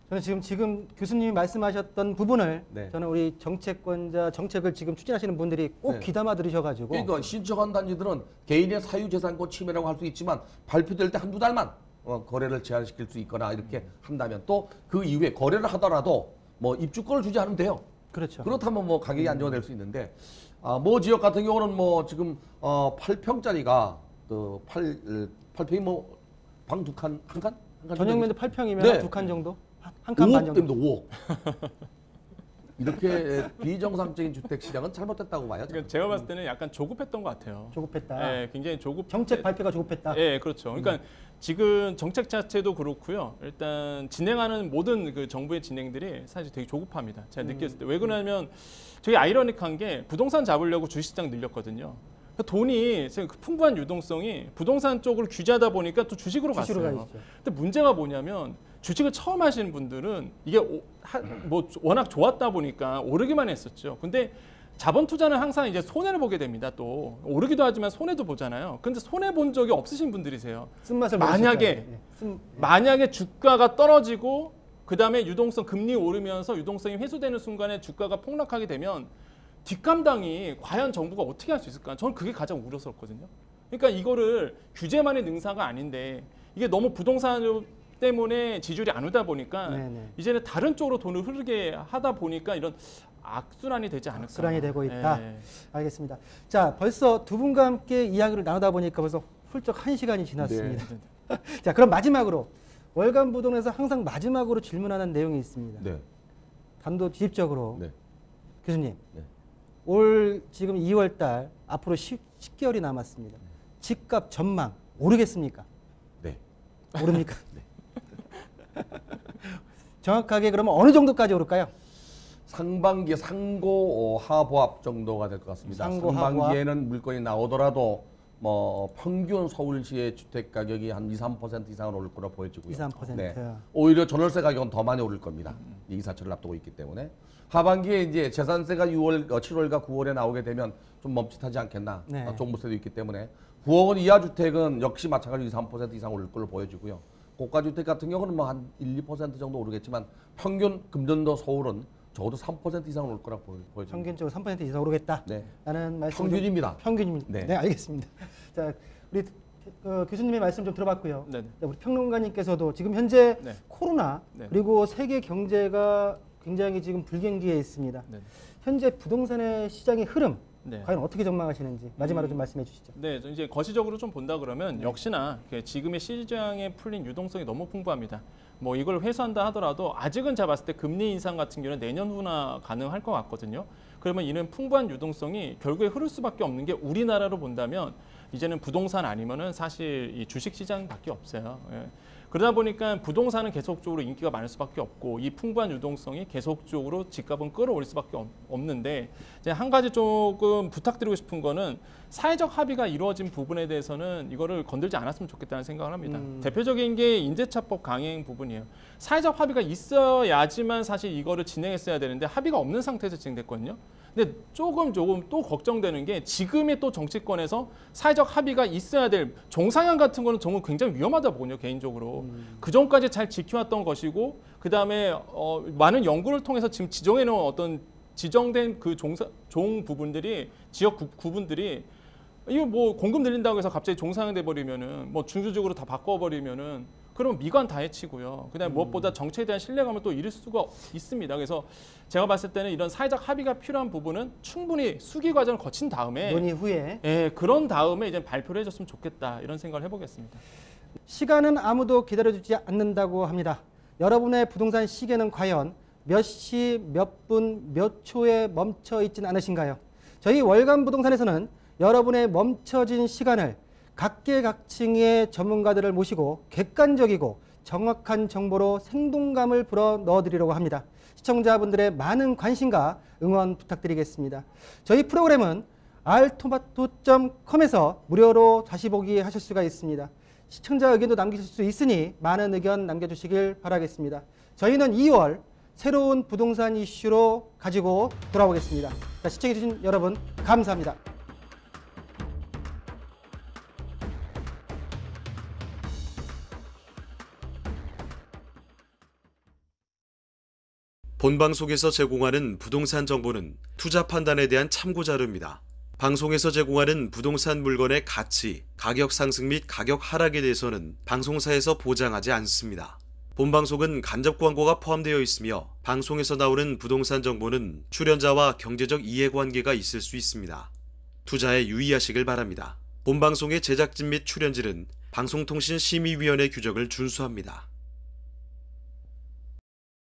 저는 지금 교수님이 말씀하셨던 부분을 네. 저는 우리 정책권자 정책을 지금 추진하시는 분들이 꼭 네. 귀담아 들으셔가지고 그러니까 신청한 단지들은 개인의 사유재산권 침해라고 할 수 있지만 발표될 때 한두 달만 거래를 제한시킬 수 있거나 이렇게 한다면 또 그 이후에 거래를 하더라도 뭐 입주권을 주지 않으면 돼요. 그렇죠. 그렇다면 뭐 가격이 안정화될 수 있는데 뭐 지역 같은 경우는 뭐 지금 8평짜리가 그 8평이 뭐 방 두 칸, 한 칸? 전용 면적 8평이면 네. 두 칸 정도? 한 칸 반 5억 정도? 때문에 5억. 이렇게 비정상적인 주택 시장은 잘못됐다고 봐요. 그러니까 제가 봤을 때는 약간 조급했던 것 같아요. 조급했다. 예, 굉장히 조급. 정책 발표가 조급했다. 예, 그렇죠. 그러니까 지금 정책 자체도 그렇고요. 일단 진행하는 모든 그 정부의 진행들이 사실 되게 조급합니다. 제가 느꼈을 때. 왜 그러냐면 되게 아이러닉한 게 부동산 잡으려고 주식시장 늘렸거든요. 그 돈이 그 풍부한 유동성이 부동산 쪽을 규제하다 보니까 또 주식으로 주식으로 갔어요. 가시죠. 근데 문제가 뭐냐면 주식을 처음 하시는 분들은 이게 뭐 워낙 좋았다 보니까 오르기만 했었죠. 근데 자본 투자는 항상 이제 손해를 보게 됩니다. 또 오르기도 하지만 손해도 보잖아요. 근데 손해 본 적이 없으신 분들이세요. 쓴맛을 만약에 만약에 주가가 떨어지고 그다음에 유동성 금리 오르면서 유동성이 회수되는 순간에 주가가 폭락하게 되면 뒷감당이 과연 정부가 어떻게 할 수 있을까? 저는 그게 가장 우려스럽거든요. 그러니까 이거를 규제만의 능사가 아닌데 이게 너무 부동산 때문에 지지율이 안 오다 보니까 네네. 이제는 다른 쪽으로 돈을 흐르게 하다 보니까 이런 악순환이 되지 않을까. 악순환이 되고 있다. 예. 알겠습니다. 자, 벌써 두 분과 함께 이야기를 나누다 보니까 벌써 훌쩍 1시간이 지났습니다. 네. 자, 그럼 마지막으로 월간 부동산에서 항상 마지막으로 질문하는 내용이 있습니다. 네. 단도직입적으로 네. 교수님, 네. 올 지금 2월 달 앞으로 10개월이 남았습니다. 집값 전망 오르겠습니까? 네. 오릅니까? 정확하게 그러면 어느 정도까지 오를까요? 상반기 상고 하보합 정도가 될 것 같습니다. 상고 상반기에는 물건이 나오더라도 뭐 평균 서울시의 주택 가격이 한 2~3% 이상은 오를 거라 보여지고요. 2~3%. 오히려 전월세 가격은 더 많이 오를 겁니다. 이사철을 앞두고 있기 때문에 하반기에 이제 재산세가 7월과 9월에 나오게 되면 좀 멈칫하지 않겠나. 네. 종부세도 있기 때문에 9억 원 이하 주택은 역시 마찬가지로 2~3% 이상 오를 걸로 보여지고요. 고가 주택 같은 경우는 뭐 한 1~2% 정도 오르겠지만 평균 금전도 서울은 적어도 3% 이상 오를 거라 보여집니다. 평균적으로 3% 이상 오르겠다. 네. 라는 말씀. 평균입니다. 평균입니다. 네. 네, 알겠습니다. 자, 우리 교수님의 말씀 좀 들어봤고요. 네. 자, 우리 평론가님께서도 지금 현재 네. 코로나 네. 그리고 세계 경제가 굉장히 지금 불경기에 있습니다. 네. 현재 부동산의 시장의 흐름 네. 과연 어떻게 전망하시는지 마지막으로 좀 말씀해 주시죠. 네, 이제 거시적으로 좀 본다 그러면 역시나 지금의 시장에 풀린 유동성이 너무 풍부합니다. 뭐 이걸 회수한다 하더라도 아직은 제가 봤을 때 금리 인상 같은 경우는 내년 후나 가능할 것 같거든요. 그러면 이는 풍부한 유동성이 결국에 흐를 수밖에 없는 게 우리나라로 본다면 이제는 부동산 아니면은 사실 이 주식 시장밖에 없어요. 예. 그러다 보니까 부동산은 계속적으로 인기가 많을 수밖에 없고 이 풍부한 유동성이 계속적으로 집값은 끌어올릴 수밖에 없는데 이제 한 가지 조금 부탁드리고 싶은 거는 사회적 합의가 이루어진 부분에 대해서는 이거를 건들지 않았으면 좋겠다는 생각을 합니다. 대표적인 게 임대차법 강행 부분이에요. 사회적 합의가 있어야지만 사실 이거를 진행했어야 되는데 합의가 없는 상태에서 진행됐거든요. 근데 조금 또 걱정되는 게 지금의 또 정치권에서 사회적 합의가 있어야 될 종상향 같은 거는 정말 굉장히 위험하다 보거든요, 개인적으로. 그 전까지 잘 지켜왔던 것이고 그다음에 많은 연구를 통해서 지금 지정해 놓은 어떤 지정된 그 종 부분들이 지역 구분들이 이거 뭐 공급 늘린다고 해서 갑자기 종상향돼 버리면은 뭐 중주적으로 다 바꿔 버리면은 그러면 미관 다 해치고요. 그다음에 무엇보다 정책에 대한 신뢰감을 또 잃을 수가 있습니다. 그래서 제가 봤을 때는 이런 사회적 합의가 필요한 부분은 충분히 수기 과정을 거친 다음에 논의 후에 그런 다음에 이제 발표를 해줬으면 좋겠다 이런 생각을 해보겠습니다. 시간은 아무도 기다려주지 않는다고 합니다. 여러분의 부동산 시계는 과연 몇 시, 몇 분, 몇 초에 멈춰 있진 않으신가요? 저희 월간 부동산에서는 여러분의 멈춰진 시간을 각계각층의 전문가들을 모시고 객관적이고 정확한 정보로 생동감을 불어 넣어드리려고 합니다. 시청자분들의 많은 관심과 응원 부탁드리겠습니다. 저희 프로그램은 알토마토.com에서 무료로 다시 보기 하실 수가 있습니다. 시청자 의견도 남기실 수 있으니 많은 의견 남겨주시길 바라겠습니다. 저희는 2월 새로운 부동산 이슈로 가지고 돌아오겠습니다. 시청해주신 여러분 감사합니다. 본방송에서 제공하는 부동산 정보는 투자 판단에 대한 참고 자료입니다. 방송에서 제공하는 부동산 물건의 가치, 가격 상승 및 가격 하락에 대해서는 방송사에서 보장하지 않습니다. 본방송은 간접 광고가 포함되어 있으며 방송에서 나오는 부동산 정보는 출연자와 경제적 이해관계가 있을 수 있습니다. 투자에 유의하시길 바랍니다. 본방송의 제작진 및 출연진은 방송통신심의위원회 규정을 준수합니다.